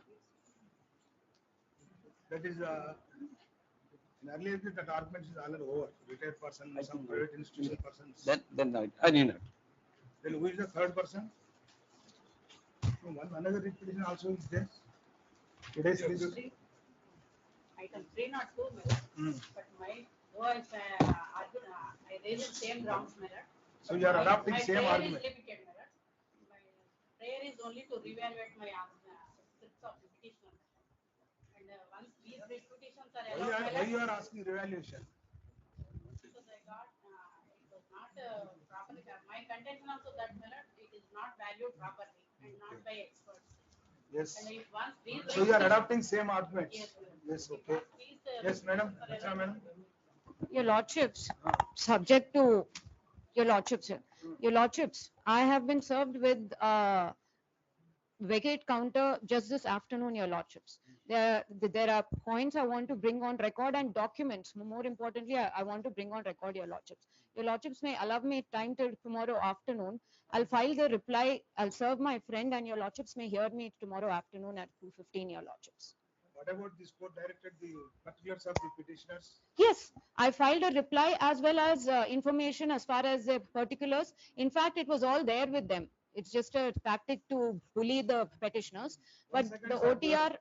That is, in earlier that argument is already over. Retired person, some private institution persons. Then I need not. Then who is the third person? Another repetition also is there. Today's list. Item 302, my lord. Hmm. But my, though I raised the same grounds, my lord. So you are My- adopting same My prayer argument. is limited, my lord. My prayer is only to reevaluate my scripts of petitioner. And once these petitions are allowed, Why you are asking revaluation? because I got, it was not properly, my contention also that, my lord, it is not valued properly and not by experts. Yes. And if once these. So you are adopting same arguments? Yes, my lord. Yes, If okay. once these, Yes, madam. petitions are Rachna, madam. Your lordships, subject to your lordships, sir. Your lordships, I have been served with vacate counter just this afternoon, your lordships. There are points I want to bring on record and documents. More importantly, I want to bring on record, your lordships. Your lordships may allow me time till tomorrow afternoon. I'll file the reply. I'll serve my friend, and your lordships may hear me tomorrow afternoon at 2:15, your lordships. What about this court directed the particulars of the petitioners? Yes, I filed a reply as well as information as far as the particulars. In fact, it was all there with them. It's just a tactic to bully the petitioners. One But second, the sir. OTR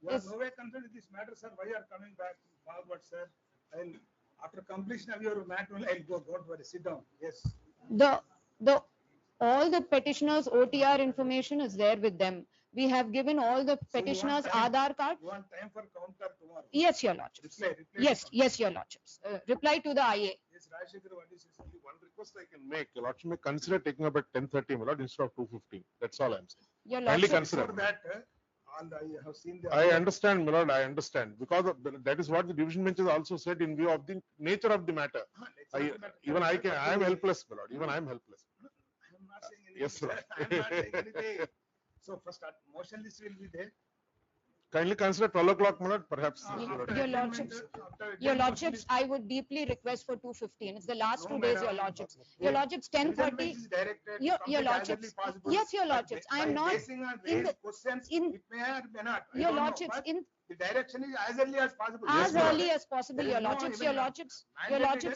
You are is, no way concerned with this matter, sir. Why you are coming back forward, sir? And after completion of your matter, I'll go. Don't worry. Sit down. Yes. the, all the petitioners' OTR information is there with them. We have given all the So you want petitioners time- Aadhaar card. You want time for counter tomorrow? Yes, your lordships. Reply to Yes, counter. yes, your lordships. Reply to the IA. Yes, Rajshekar, what is this? Only one request I can make, your lordship may consider taking up at 10:30, my lord, instead of 2:15. That's all I'm saying. Your Kindly lordships. consider. Before that, I have seen the. I understand, my lord, I understand. Because of, that is what the division bench has also said in view of the nature of the matter. Even I can, I am helpless, my lord, even I am helpless. I am not saying anything. Yes, sir. I am not saying anything. So first, motion list will be there. Kindly consider 12 o'clock, my lord, perhaps. After Your adjournment, lordships. after Your adjournment, lordships, I would deeply request for 2:15. It's the last No, 2 days, your madam. lordships. Your lordships, division 10:30. bench is directed to Your complete as lordships, early possible. yes, your But lordships, I am by not, basing on in raised the- questions, in- it may or may not. I your don't know, lordships, but in, The direction is as early as possible. as Yes, early madam. as possible, There your is no lordships, even your a lordships,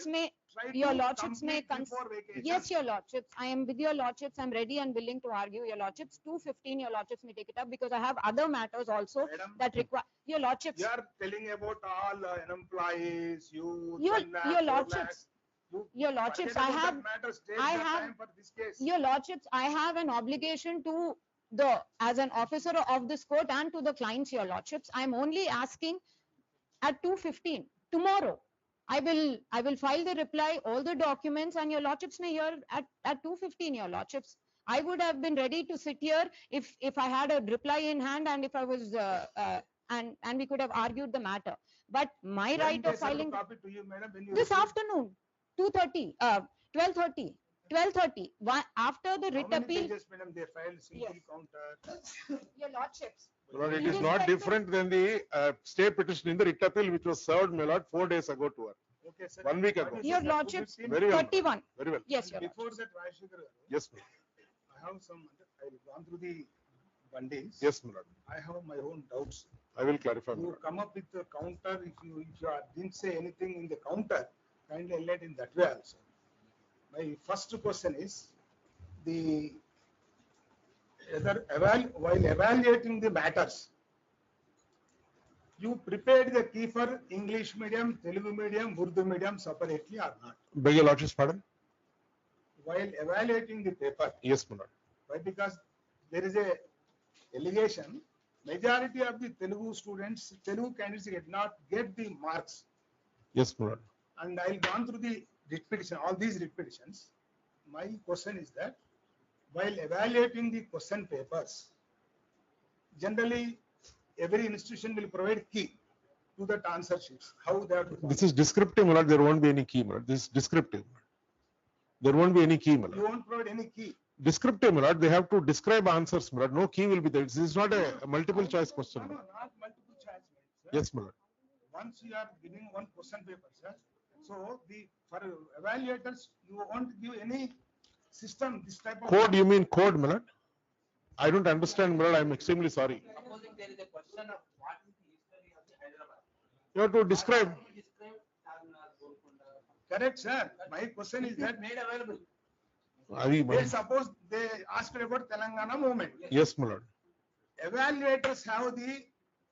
mandated may, Try your to lordships may complete before vacation. yes, your lordships, I am with your lordships, I'm ready and willing to argue, your lordships, 2:15, your lordships may take it up, because I have other matters also Madam, that require, your lordships, you are telling about all employees, youth, Your- 1 lakh, your 4 lordships, lakhs. You your lordships, forget I about that have, matter, take I the have- time for this case. your lordships, I have an obligation to the, as an officer of this court and to the clients, your lordships, I am only asking at 2:15 tomorrow. I will file the reply, all the documents, and your lordships may hear at 2:15, your lordships. I would have been ready to sit here if I had a reply in hand and if I was, and we could have argued the matter. But my When right they of send a filing copy to you, madam, when you this receive- afternoon, 2:30, 12:30, 12:30, after the How writ many appeal, pages, madam, they file single Yes. counter? your lordships. My lord, it In is this not matter- different than the stay petition in the writ appeal which was served, my lord, 4 days ago to her. Okay, sir. 1 week What ago. is Your this, lordships, 215? Very well. 31, Very well. yes, your Before lordships. that, Rajshekar garu, Yes, my lord. I have some, I've gone through the bundles. Yes, my lord. I have my own doubts. I will clarify, my You lord. come up with the counter, if you didn't say anything in the counter, kindly highlight in that way also. My first question is, while evaluating the matters, you prepared the key for English medium, Telugu medium, Urdu medium separately or not? Beg your lordship's pardon? While evaluating the paper, Yes, my lord. why? Because there is a allegation, majority of the Telugu students, Telugu candidates did not get the marks. Yes, my lord. And I've gone through the repetition, all these repetitions. My question is that while evaluating the question papers, generally every institution will provide key to that answer sheets. How they are to This is descriptive, my lord. There won't be any key, my lord. This is descriptive. There won't be any key, my You lord. won't provide any key. Descriptive, my lord, they have to describe answers, my lord. No key will be there. This is not a multiple choice question. No, my no, lord. not multiple choice, sir. Yes, my lord. Once you are giving one question paper, sir, so for evaluators, you won't give any system, this type of. Code, you mean code, my lord? I don't understand, my lord. I'm extremely sorry. Supposing there is a question of what is the history of the Hyderabad. You have to describe. What are you describe Charminar, Golconda? Correct, sir. My question is It is that made available. Adi, my they lord. suppose they asked about Telangana movement. Yes, my lord. Evaluators have the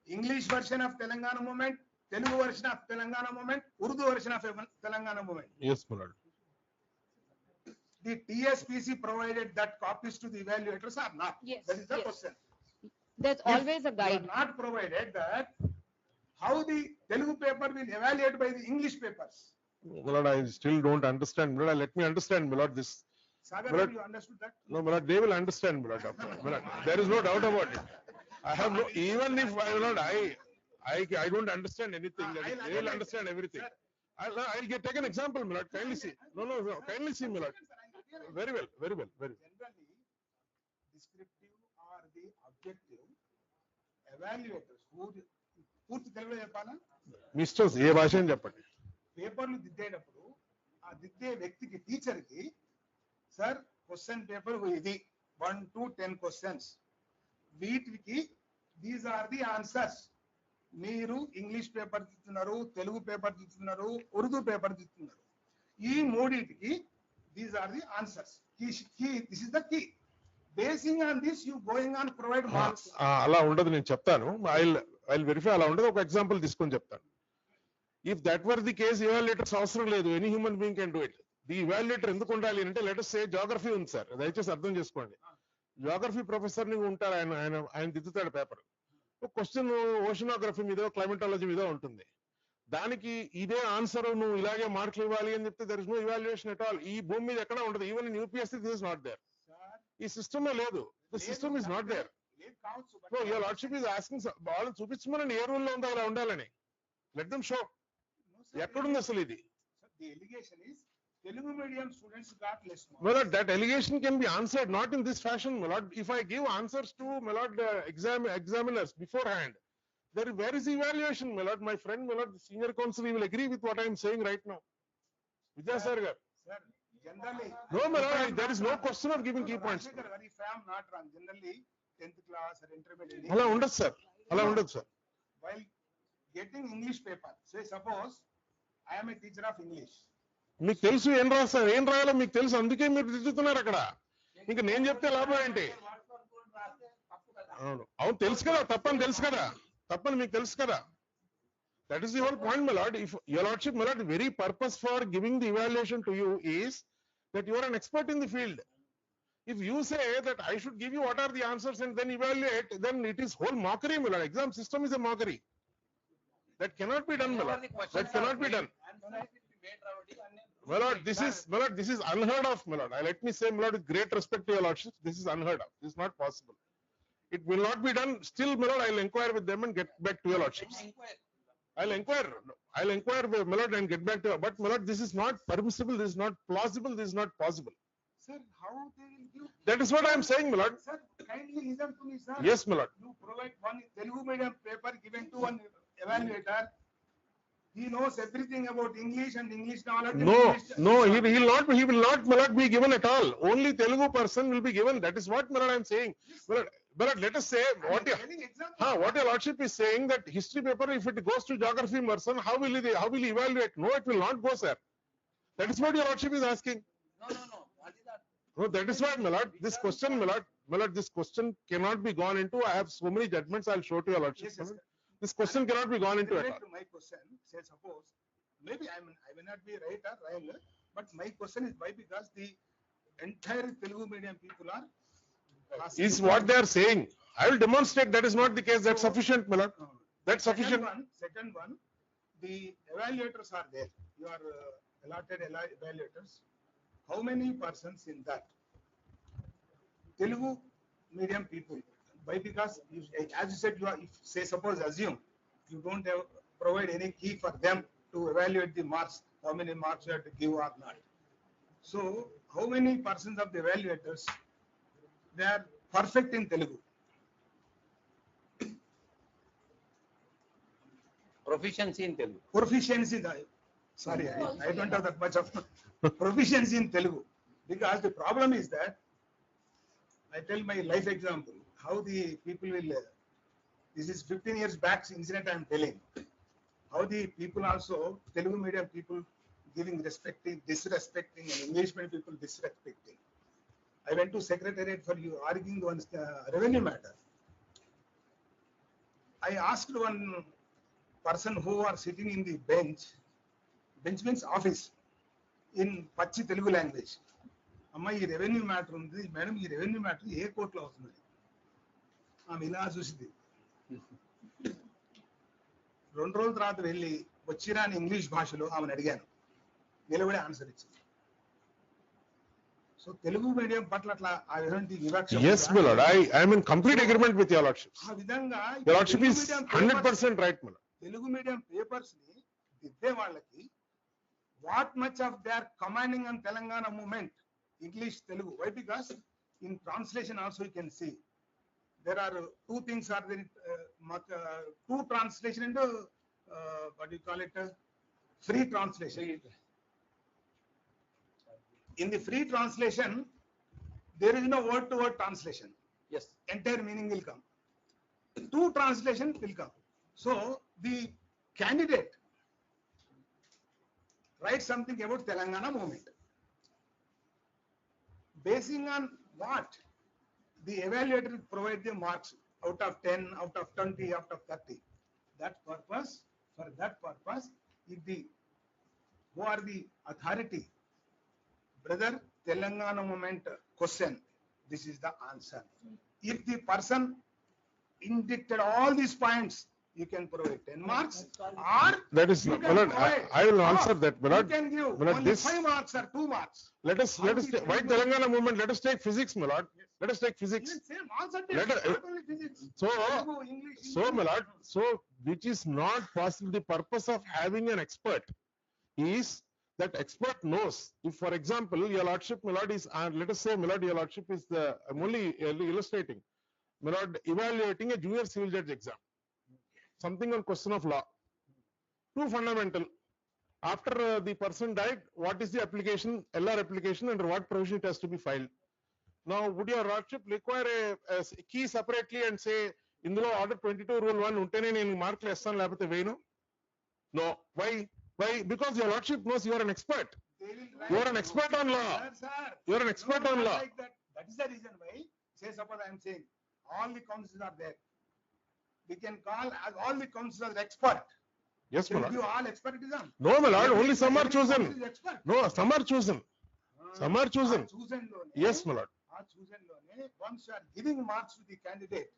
English version of Telangana movement, Telugu version of Telangana movement, Urdu version of Telangana movement. Yes, my lord. The TSPC provided that copies to the evaluators or not? Yes, That is the yes. question. There's If always a you are guide. not provided that, how the Telugu paper will evaluate by the English papers? My lord, I still don't understand. My lord, let me understand, my lord, this. Sagar, But- you understood that? No, my lord, they will understand, my lord. My lord, there is no doubt about it. I have no, even if, my lord, I don't understand anything, that I'll they will again- understand everything. Sir. I'll take an example, my lord, kindly see. No, kindly see, my lord. Very well, very well, very well. Generally, descriptive or the objective evaluators who పూర్తి తెలుగులో చెప్పాలా misters ఏ భాష అని చెప్పండి. పేపర్లు దిద్దేటప్పుడు ఆ దిద్దే వ్యక్తికి teacher కి సార్ క్వశ్చన్ పేపర్ ఇది 1 to 10 క్వశ్చన్స్ వీటికి దీస్ ఆర్ ది ఆన్సర్స్ మీరు ఇంగ్లీష్ పేపర్ దిద్దుతున్నారు తెలుగు పేపర్ దిద్దుతున్నారు ఉర్దూ పేపర్ దిద్దుతున్నారు ఈ మూడింటికి these are the answers this is the key basing on this you going on provide marks అలా ఉండదు, నేను చెప్తాను. I'll verify. అలా ఉండదు, ఒక ఎగ్జాంపుల్ తీసుకొని చెప్తాను. If that were the case, evaluators అవసరం లేదు. Any human being can do it. The evaluator ఎందుకు ఉండాలి అంటే, లెట్ us సే జాగ్రఫీ ఉంది సార్, దయచేసి అర్థం చేసుకోండి. జాగ్రఫీ ప్రొఫెసర్ ని ఉంటారు, ఆయన దిద్దుతాడు పేపర్. ఒక క్వశ్చన్ ఓషనోగ్రఫీ మీద, క్లైమటాలజీ మీద ఉంటుంది. దానికి ఇదే ఆన్సర్, నువ్వు ఇలాగే మార్కులు ఇవ్వాలి అని చెప్తే there is no evaluation at all. ఈ భూమి మీద ఎక్కడ ఉండదు. Even in UPSC this is not there. ఈ సిస్టమ్ లేదు. The system is not there. No, your lordship is asking, వాళ్ళని చూపించమని ఏ రూల్ లో ఉందో అలా ఉండాలని. Let them show. ఎక్కడుంది అసలు ఇది? The allegation is Telugu medium students got less marks. My lord, that allegation can be answered not in this fashion, my lord. If I give answers to, my lord, examiners beforehand, where is the evaluation, my lord? My friend, my lord, the senior counsel, he will agree with what I am saying right now. Vidyasar gar. Sir, generally. No, my lord, there is no question of giving key points. Rajశేఖర్ గారు, if I am not wrong, generally 10th class or intermediate. అలా ఉండదు sir, అలా ఉండదు sir. While getting English paper, say suppose I am a teacher of English. మీకు తెలుసు ఏం రాస్తారు, ఏం రాయాలో మీకు తెలుసు, అందుకే మీరు దిద్దుతున్నారు అక్కడ. ఇంకా నేను చెప్తే లాభం ఏంటి? అవును, అవును, తెలుసు కదా, తప్పని తెలుసు కదా, తప్పని మీకు తెలుసు కదా. That is the whole point, my lord. If your lordship, my lord, the very purpose for giving the evaluation to you is that you are an expert in the field. If you say that I should give you what are the answers and then evaluate, then it is whole mockery, my lord. Exam system is a mockery. That cannot be done, my lord. That cannot be done. My lord, this is unheard of, my lord. Let me say, my lord, with great respect to your lordship, this is unheard of. This is not possible. It will not be done. Still, my lord, I'll inquire with them and get back to your lordships. I'll inquire, my lord, and get back to you. But, my lord, this is not permissible. This is not plausible. This is not possible. Sir, how they will give? That is what I am saying, my lord. Sir, kindly listen to me, sir. Yes, my lord. You provide one Telugu medium paper given to one evaluator. He knows everything about English and English knowledge. and No, English- no, he will not, my lord, be given at all. Only Telugu person will be given. That is what, my lord, I am saying. My lord, let us say what Telling example. what your lordship is saying, that history paper, if it goes to geography person, how will he evaluate? No, it will not go, sir. That is what your lordship is asking. No. What is that? No, that is what, my lord, this question, my lord, this question cannot be gone into. I have so many judgments I'll show to your lordship. Yes, yes, sir. This question cannot be gone into at Relate all. to my question, say suppose, maybe I may not be right or wrong, but my question is why? Because the entire Telugu medium people are. Is what they are saying. I will demonstrate that is not the case. That's sufficient, my lord. That's sufficient. Second one, the evaluators are there. You are allotted evaluators. How many persons in that? Telugu medium people. Why? Because as you said, you are, if say suppose assume you don't have provide any key for them to evaluate the marks, how many marks you have to give or not. So how many persons of the evaluators, they are perfect in Telugu? Proficiency in Telugu. Proficiency, sorry, I don't have that much of proficiency in Telugu. Because the problem is that, I tell my life example, how the people will, this is 15 years back incident I am telling. How the people also, Telugu medium people giving respecting, disrespecting, and English medium people disrespecting. I went to secretariat for you arguing one revenue matter. I asked one person who are sitting in the bench means office, in Pachi Telugu language. Amma ee revenue matter undi, madam ee revenue matter ఏ కోర్టులో అవుతుంది? ఆమె ఇలా చూసింది. 2 రోజుల తర్వాత వెళ్ళి వచ్చిరా అని ఇంగ్లీష్ భాషలో ఆమెను అడిగాను. నిలబడి ఆన్సర్ ఇచ్చింది. సో తెలుగు మీడియం పట్ల అట్లా ఆ విధంగా వివక్ష. Yes, my lord, I am in complete agreement with your lordships. ఆ విధంగా Your lordship is 100% right, my lord. Telugu medium papers ని దిద్దే వాళ్ళకి what much of they are commanding on Telangana movement English Telugu. Why? Because in translation also you can see there are two things are there, two translation and what do you call it, free translation. In the free translation there is no word to word translation. Yes. Entire meaning will come. Two translation will come. So the candidate writes something about Telangana movement. Basing on what? The evaluator will provide the marks out of 10, out of 20, out of 30. That purpose, for that purpose, if the, who are the authority? Brother, Telangana movement question, this is the answer. If the person indicted all these points, you can provide 10 marks, or That is you not, can my lord, provide, I will or answer that, my you lord. can give My lord, only this, 5 marks or 2 marks. let us take, why Telangana movement, let us take physics, my lord. Let us take physics. Even same, all subjects, Let us- not only physics. So, Telugu, English, so my lord, so which is not possible, the purpose of having an expert is that expert knows. If for example, your lordship, my lord, is, let us say, my lord, your lordship is the, I'm only illustrating, my lord, evaluating a junior civil judge exam. Something on question of law. Too fundamental. After the person died, what is the application, LR application, under what provision it has to be filed? Now, would your lordship require a key separately and say, ఇందులో order 22 rule 1 ఉంటేనే నేను మార్కులు వేస్తాను లేకపోతే వేయను? No. Why? Why? Because your lordship knows you are an expert. They will You write- are an expert on law. Sir. You are an expert No, on not law. like that. That is the reason why, say suppose I am saying, all the councils are there. We can call as all the councils are expert. Yes, my Can lord. give all expertism. No, my lord, only some are Every chosen. council is expert. No, some are chosen. Some are chosen. ఆ chosen లోనే, Yes, my lord. ఆ chosen లోనే, once you are giving marks to the candidate,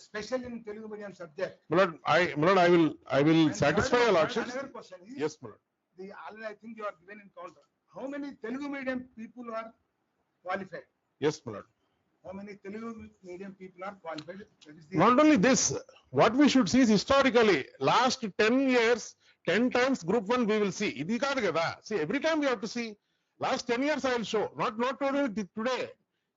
especially in Telugu medium subject. My lord, I will And satisfy your third- lordship. Another question is, Yes, my lord. the, I think you are given in counter. How many Telugu medium people are qualified? Yes, my lord. How many Telugu medium people are qualified? That is the, Not only this, what we should see is historically, last 10 years, 10 times group 1 we will see. ఇది కాదు కదా. See, every time we have to see. Last 10 years I will show. Not only today.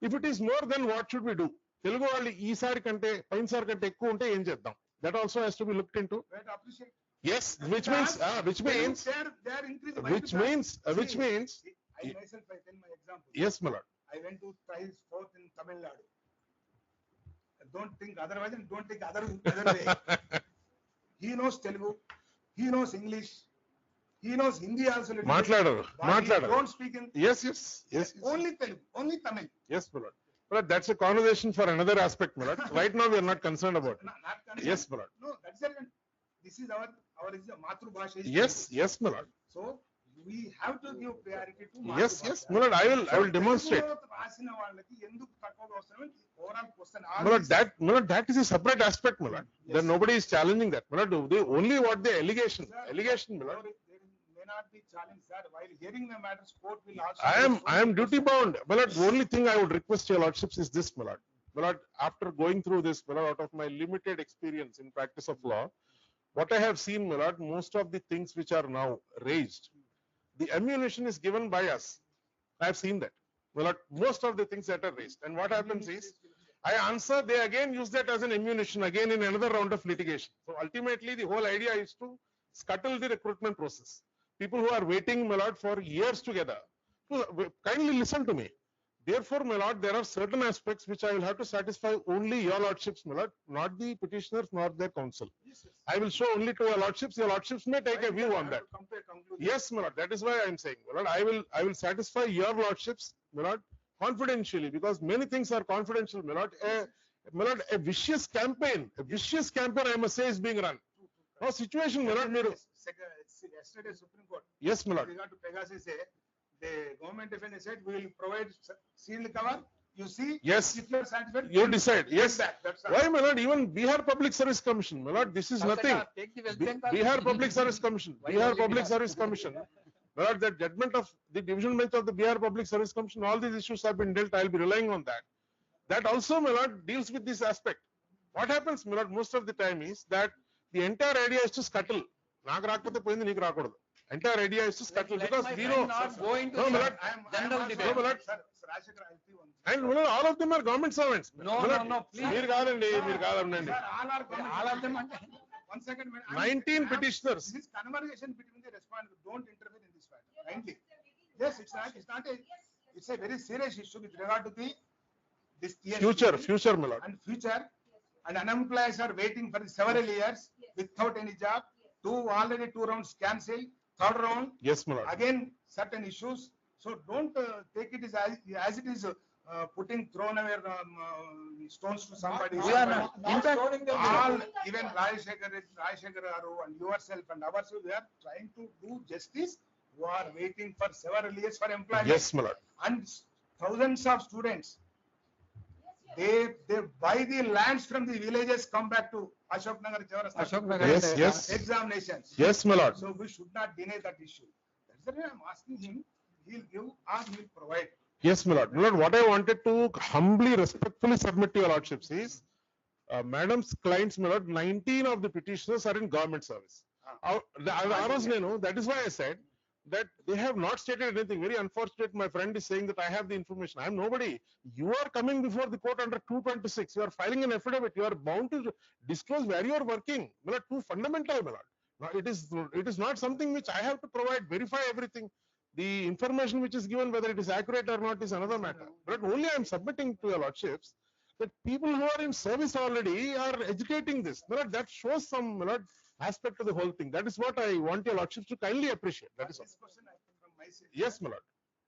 If it is more, then what should we do? Telugu వాళ్ళు ఈసారి కంటే పైనసారి కంటే ఎక్కువ ఉంటే ఏం చేద్దాం? That also has to be looked into. we have to appreciate. Yes, which means, They are increasing. Why? which Because- means, See, I myself, I tell my example. yes, my lord. I went to tries 4th in Tamil Nadu. Don't think otherwise and don't think other way. He knows Telugu, he knows English, he knows Hindi also. little bit, మాట్లాడరు, but he మాట్లాడరు. Don't speak in Yes, yes, yes. only Telugu, only Tamil. Yes, my lord. But that's a conversation for another aspect, my lord. Right now, we are not concerned about it. Not concerned. Yes, my lord. No, that's the reason. This is our is the Matru Bhasha. is Yes, Telugu. yes, my lord. So we have to give priority to Yes, Matru yes, Bhasha. my lord, I will demonstrate. తెలుగులో రాసిన వాళ్ళకి ఎందుకు తక్కువగా వస్తున్నాయో overall question. My lord, that is a separate aspect, my lord. Then nobody is challenging that. My lord, they only what the allegation, my lord. May not be challenged, sir. While hearing the matters, court will also. I am duty bound. My lord, the only thing I would request your lordships is this, my lord. My lord, after going through this, my lord, out of my limited experience in practice of law, what I have seen, my lord, most of the things which are now raised, the ammunition is given by us. I have seen that. Well, most of the things that are raised. And what happens is, I answer, they again use that as an ammunition again in another round of litigation. So ultimately, the whole idea is to scuttle the recruitment process. People who are waiting, my lord, for years together. So, kindly listen to me. Therefore, my lord, there are certain aspects which I will have to satisfy only your lordships, my lord, not the petitioners, nor their counsel. I will show only to your lordships. Your lordships may take a view on that. Come to a conclusion. Yes, my lord, that is why I am saying, my lord, I will satisfy your lordships, my lord, confidentially, because many things are confidential, my lord. A vicious campaign, I must say, is being run. Now, situation, my lord, Yesterday, Supreme Court. yes, my With lord. regard to Pegasus, the government defendant said, we will provide sealed cover. You see, Yes. if you are satisfied, You decide, yes. That's all. Why, my lord, even Bihar Public Service Commission, my lord, this is nothing. Take the West Bengal. Bihar Public Service Commission, Why Bihar only Public Bihar? Service Commission, my lord, the judgment of the division bench of the Bihar Public Service Commission, all these issues have been dealt, I'll be relying on that. That also, my lord, deals with this aspect. What happens, my lord, most of the time is that the entire idea is to scuttle. నాకు రాకపోతే పోయింది, నీకు రాకూడదు. Entire idea is to scuttle Let because my we friend know. not go into No, the my lord, general also- debate. No, my lord. Sir, Rajశేఖర్, I'll see one. And my lord, all of them are government servants. No, My lord, no, no, please. మీరు కాదండి, మీరు కాదండి. Sir, all are government. All of them are- One second. 19 petitioners. This is conversation between the respondent. Don't interfere in this matter. Kindly. Yes, it's a very serious issue with regard to this TSP Future, my lord. and future. And unemployed are waiting for several years without any job. Already two rounds cancelled. Third round, Yes, my lord. again, certain issues. So don't take it as it is thrown away stones to somebody. We are not- in fact, stoning them. All, even Rajశేఖర్ Garu and yourself and ourselves, we are trying to do justice. Who are waiting for several years for employment. Yes, my lord. And thousands of students, they buy the lands from the villages, come back to Ashok Nagar, Chaurasta. Ashok Nagar. Yes, yes. Examinations. Yes, my lord. So we should not deny that issue. That's the reason I'm asking him, he'll give or he'll provide. Yes, my lord. My lord, what I wanted to humbly, respectfully submit to your lordships is, madam's clients, my lord, 19 of the petitioners are in government service. That is why I said that they have not stated anything. Very unfortunate, my friend is saying that I have the information. I am nobody. You are coming before the court under 226. You are filing an affidavit. You are bound to disclose where you are working. My lord, too fundamental, my lord. Now, it is not something which I have to provide, verify everything. The information which is given, whether it is accurate or not, is another matter. But only I am submitting to your lordships that people who are in service already are educating this. My lord, that shows some, my lord, aspect to the whole thing. That is what I want your lordships to kindly appreciate. That is all. This question I think from my side. Yes, my lord.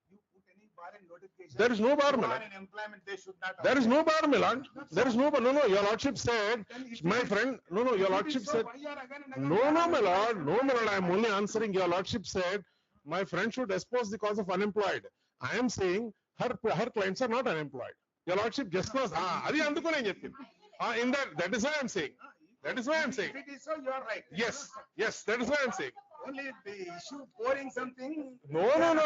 You put any bar in notification. There is no bar, who my are lord. in employment, they should not. There is apply. no bar, my lord. There is no bar. No, your lordship said, Then if my it is- friend, no, your if it lordship is so, said, why are again and again- no, my lord, I am only answering. Your lordship said, my friend should espouse the cause of unemployed. I am saying her clients are not unemployed. Your lordship just was, adi andukone em cheppindi. In that is why I am saying. That is why I am saying. If it is so, you are right. Yes, that is why I am saying. Only the issue pouring something. No,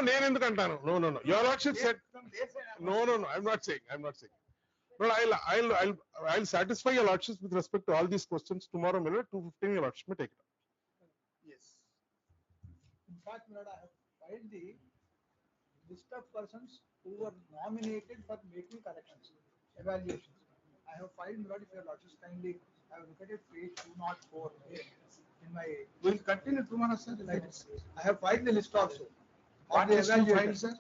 నేను ఎందుకు అంటాను? No. Your lordship said, From their side, I'm no, I'm not saying. But I'll satisfy your lordships with respect to all these questions tomorrow, my lord, 2:15, your lordship may take it up. Yes. In fact, my lord, I have filed the list of persons who were nominated for making corrections, evaluations. I have filed, my lord, if your lordships kindly have a look at it, page 204 in my, We'll continue tomorrow, sir. I have filed the list also. of What the list you filed, evaluators. sir?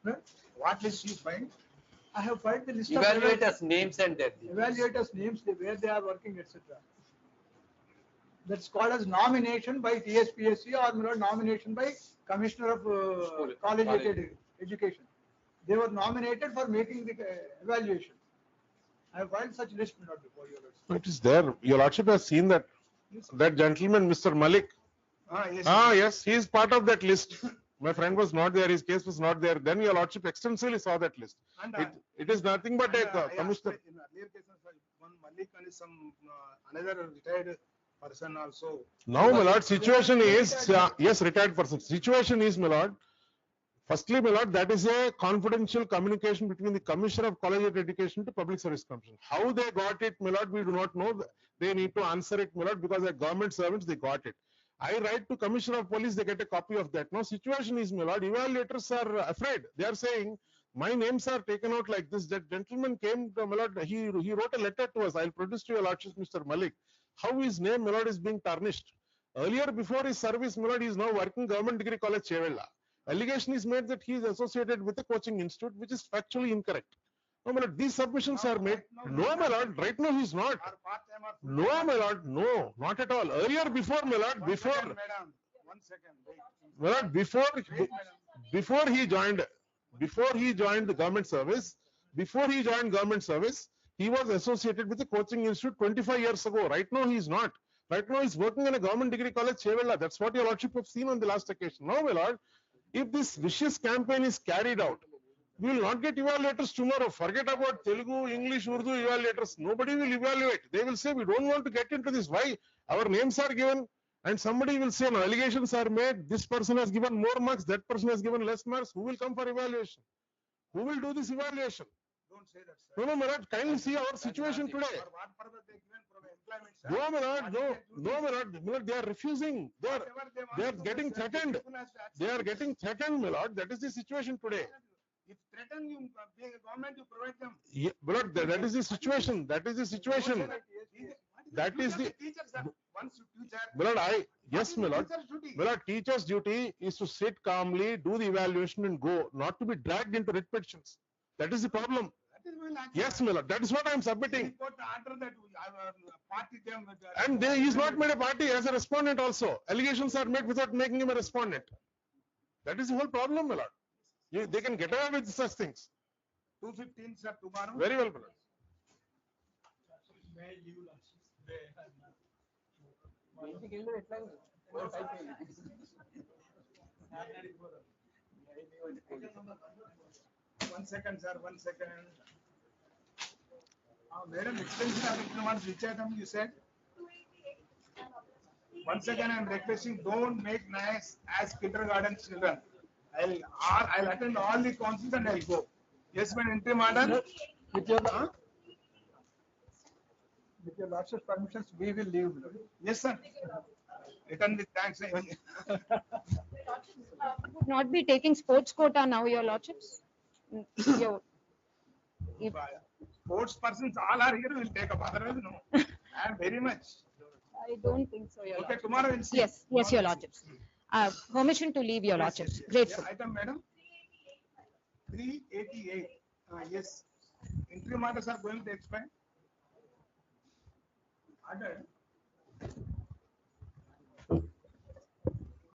Huh? What list you find? I have filed the list of Evaluators names and their details. evaluators names, where they are working, etc. That's called as nomination by TSPSC or my lord, nomination by Commissioner of Collegiate Education. They were nominated for making the evaluation. I have filed such list, my lord, before your lordship. It is there. Your lordship has seen that gentleman, Mr. Malik. Yes. Yes, he is part of that list. My friend was not there, his case was not there. Then your lordship extensively saw that list. And, It is nothing but and, a I commissioner. asked in earlier cases, one Malik and some another retired person also. Now, my lord, situation is, yes, retired person. Situation is, my lord, firstly, my lord, that is a confidential communication between the Commissioner of Collegiate Education to Public Service Commission. How they got it, my lord, we do not know. They need to answer it, my lord, because they are government servants, they got it. I write to Commissioner of Police, they get a copy of that. Now situation is, my lord, evaluators are afraid. They are saying, my names are taken out like this. That gentleman came, my lord, he wrote a letter to us. I'll produce to your lordship, Mr. Malik, how his name, my lord, is being tarnished. Earlier, before his service, my lord, he is now working Government Degree College, Chevella. Allegation is made that he is associated with a coaching institute, which is factually incorrect. No, my lord, these submissions are made. No, my lord, right now he is not. Or part-time or No, full-time? my lord, no, not at all. Earlier, before, my lord, One before, second, madam. 1 second, wait. my lord, before, Wait, madam. before he joined the government service, he was associated with the coaching institute 25 years ago. Right now, he is not. Right now, he's working in a government degree college, Chevella. That's what your lordship have seen on the last occasion. Now, my lord, if this vicious campaign is carried out, we will not get evaluators tomorrow. Forget about Telugu, English, Urdu evaluators. Nobody will evaluate. They will say, we don't want to get into this. Why? Our names are given and somebody will say, no, allegations are made. This person has given more marks. That person has given less marks. Who will come for evaluation? Who will do this evaluation? Don't say that, sir. No, no, my lord, kindly see our situation today. For what purpose they given from employment, sir? No, my lord, What no, is their no, duty? my lord, my lord, they are refusing. They are Whatever they want they are to do, getting sir, threatened. people has to accept They are it. getting threatened, my lord. That is the situation today. If threaten you, being a government, you provide them. Yeah, my lord, that is the situation. That is the situation. What That duty is of the- teacher, sir? Once you teacher. My lord, what yes, is my the lord. teacher's duty? My lord, teacher's duty is to sit calmly, do the evaluation and go, not to be dragged into writ petitions. That is the problem. That is will act. Yes, my lord, that is what I am He submitting. put the order that our party them with. And they, he is not made a party as a respondent also. Allegations are made without making him a respondent. That is the whole problem, my lord. They can get away with such things. 215, sir, tomorrow. Very well, my lord. One second, sir, 1 second. Madam, extension of implements, which item you said? 1 second, I'm requesting, don't make nice as kindergarten children. I'll attend all the councils and I'll go. Yes, when interim order? With your, Huh? with your lordship's permissions, we will leave. my lord. Yes, sir. Return the thanks. Would not be taking sports quota now, your lordships? Your- if- Sports persons all are here, will take up, otherwise no. And very much. I don't think so, your Okay, lordship. tomorrow we'll see. Yes, yes, your Tomorrow we'll see. lordships. Permission to leave, your Yes, lordships. yes, yes. Grateful. Yeah, item, madam. 388, yes. Interim orders are going to expire. Order.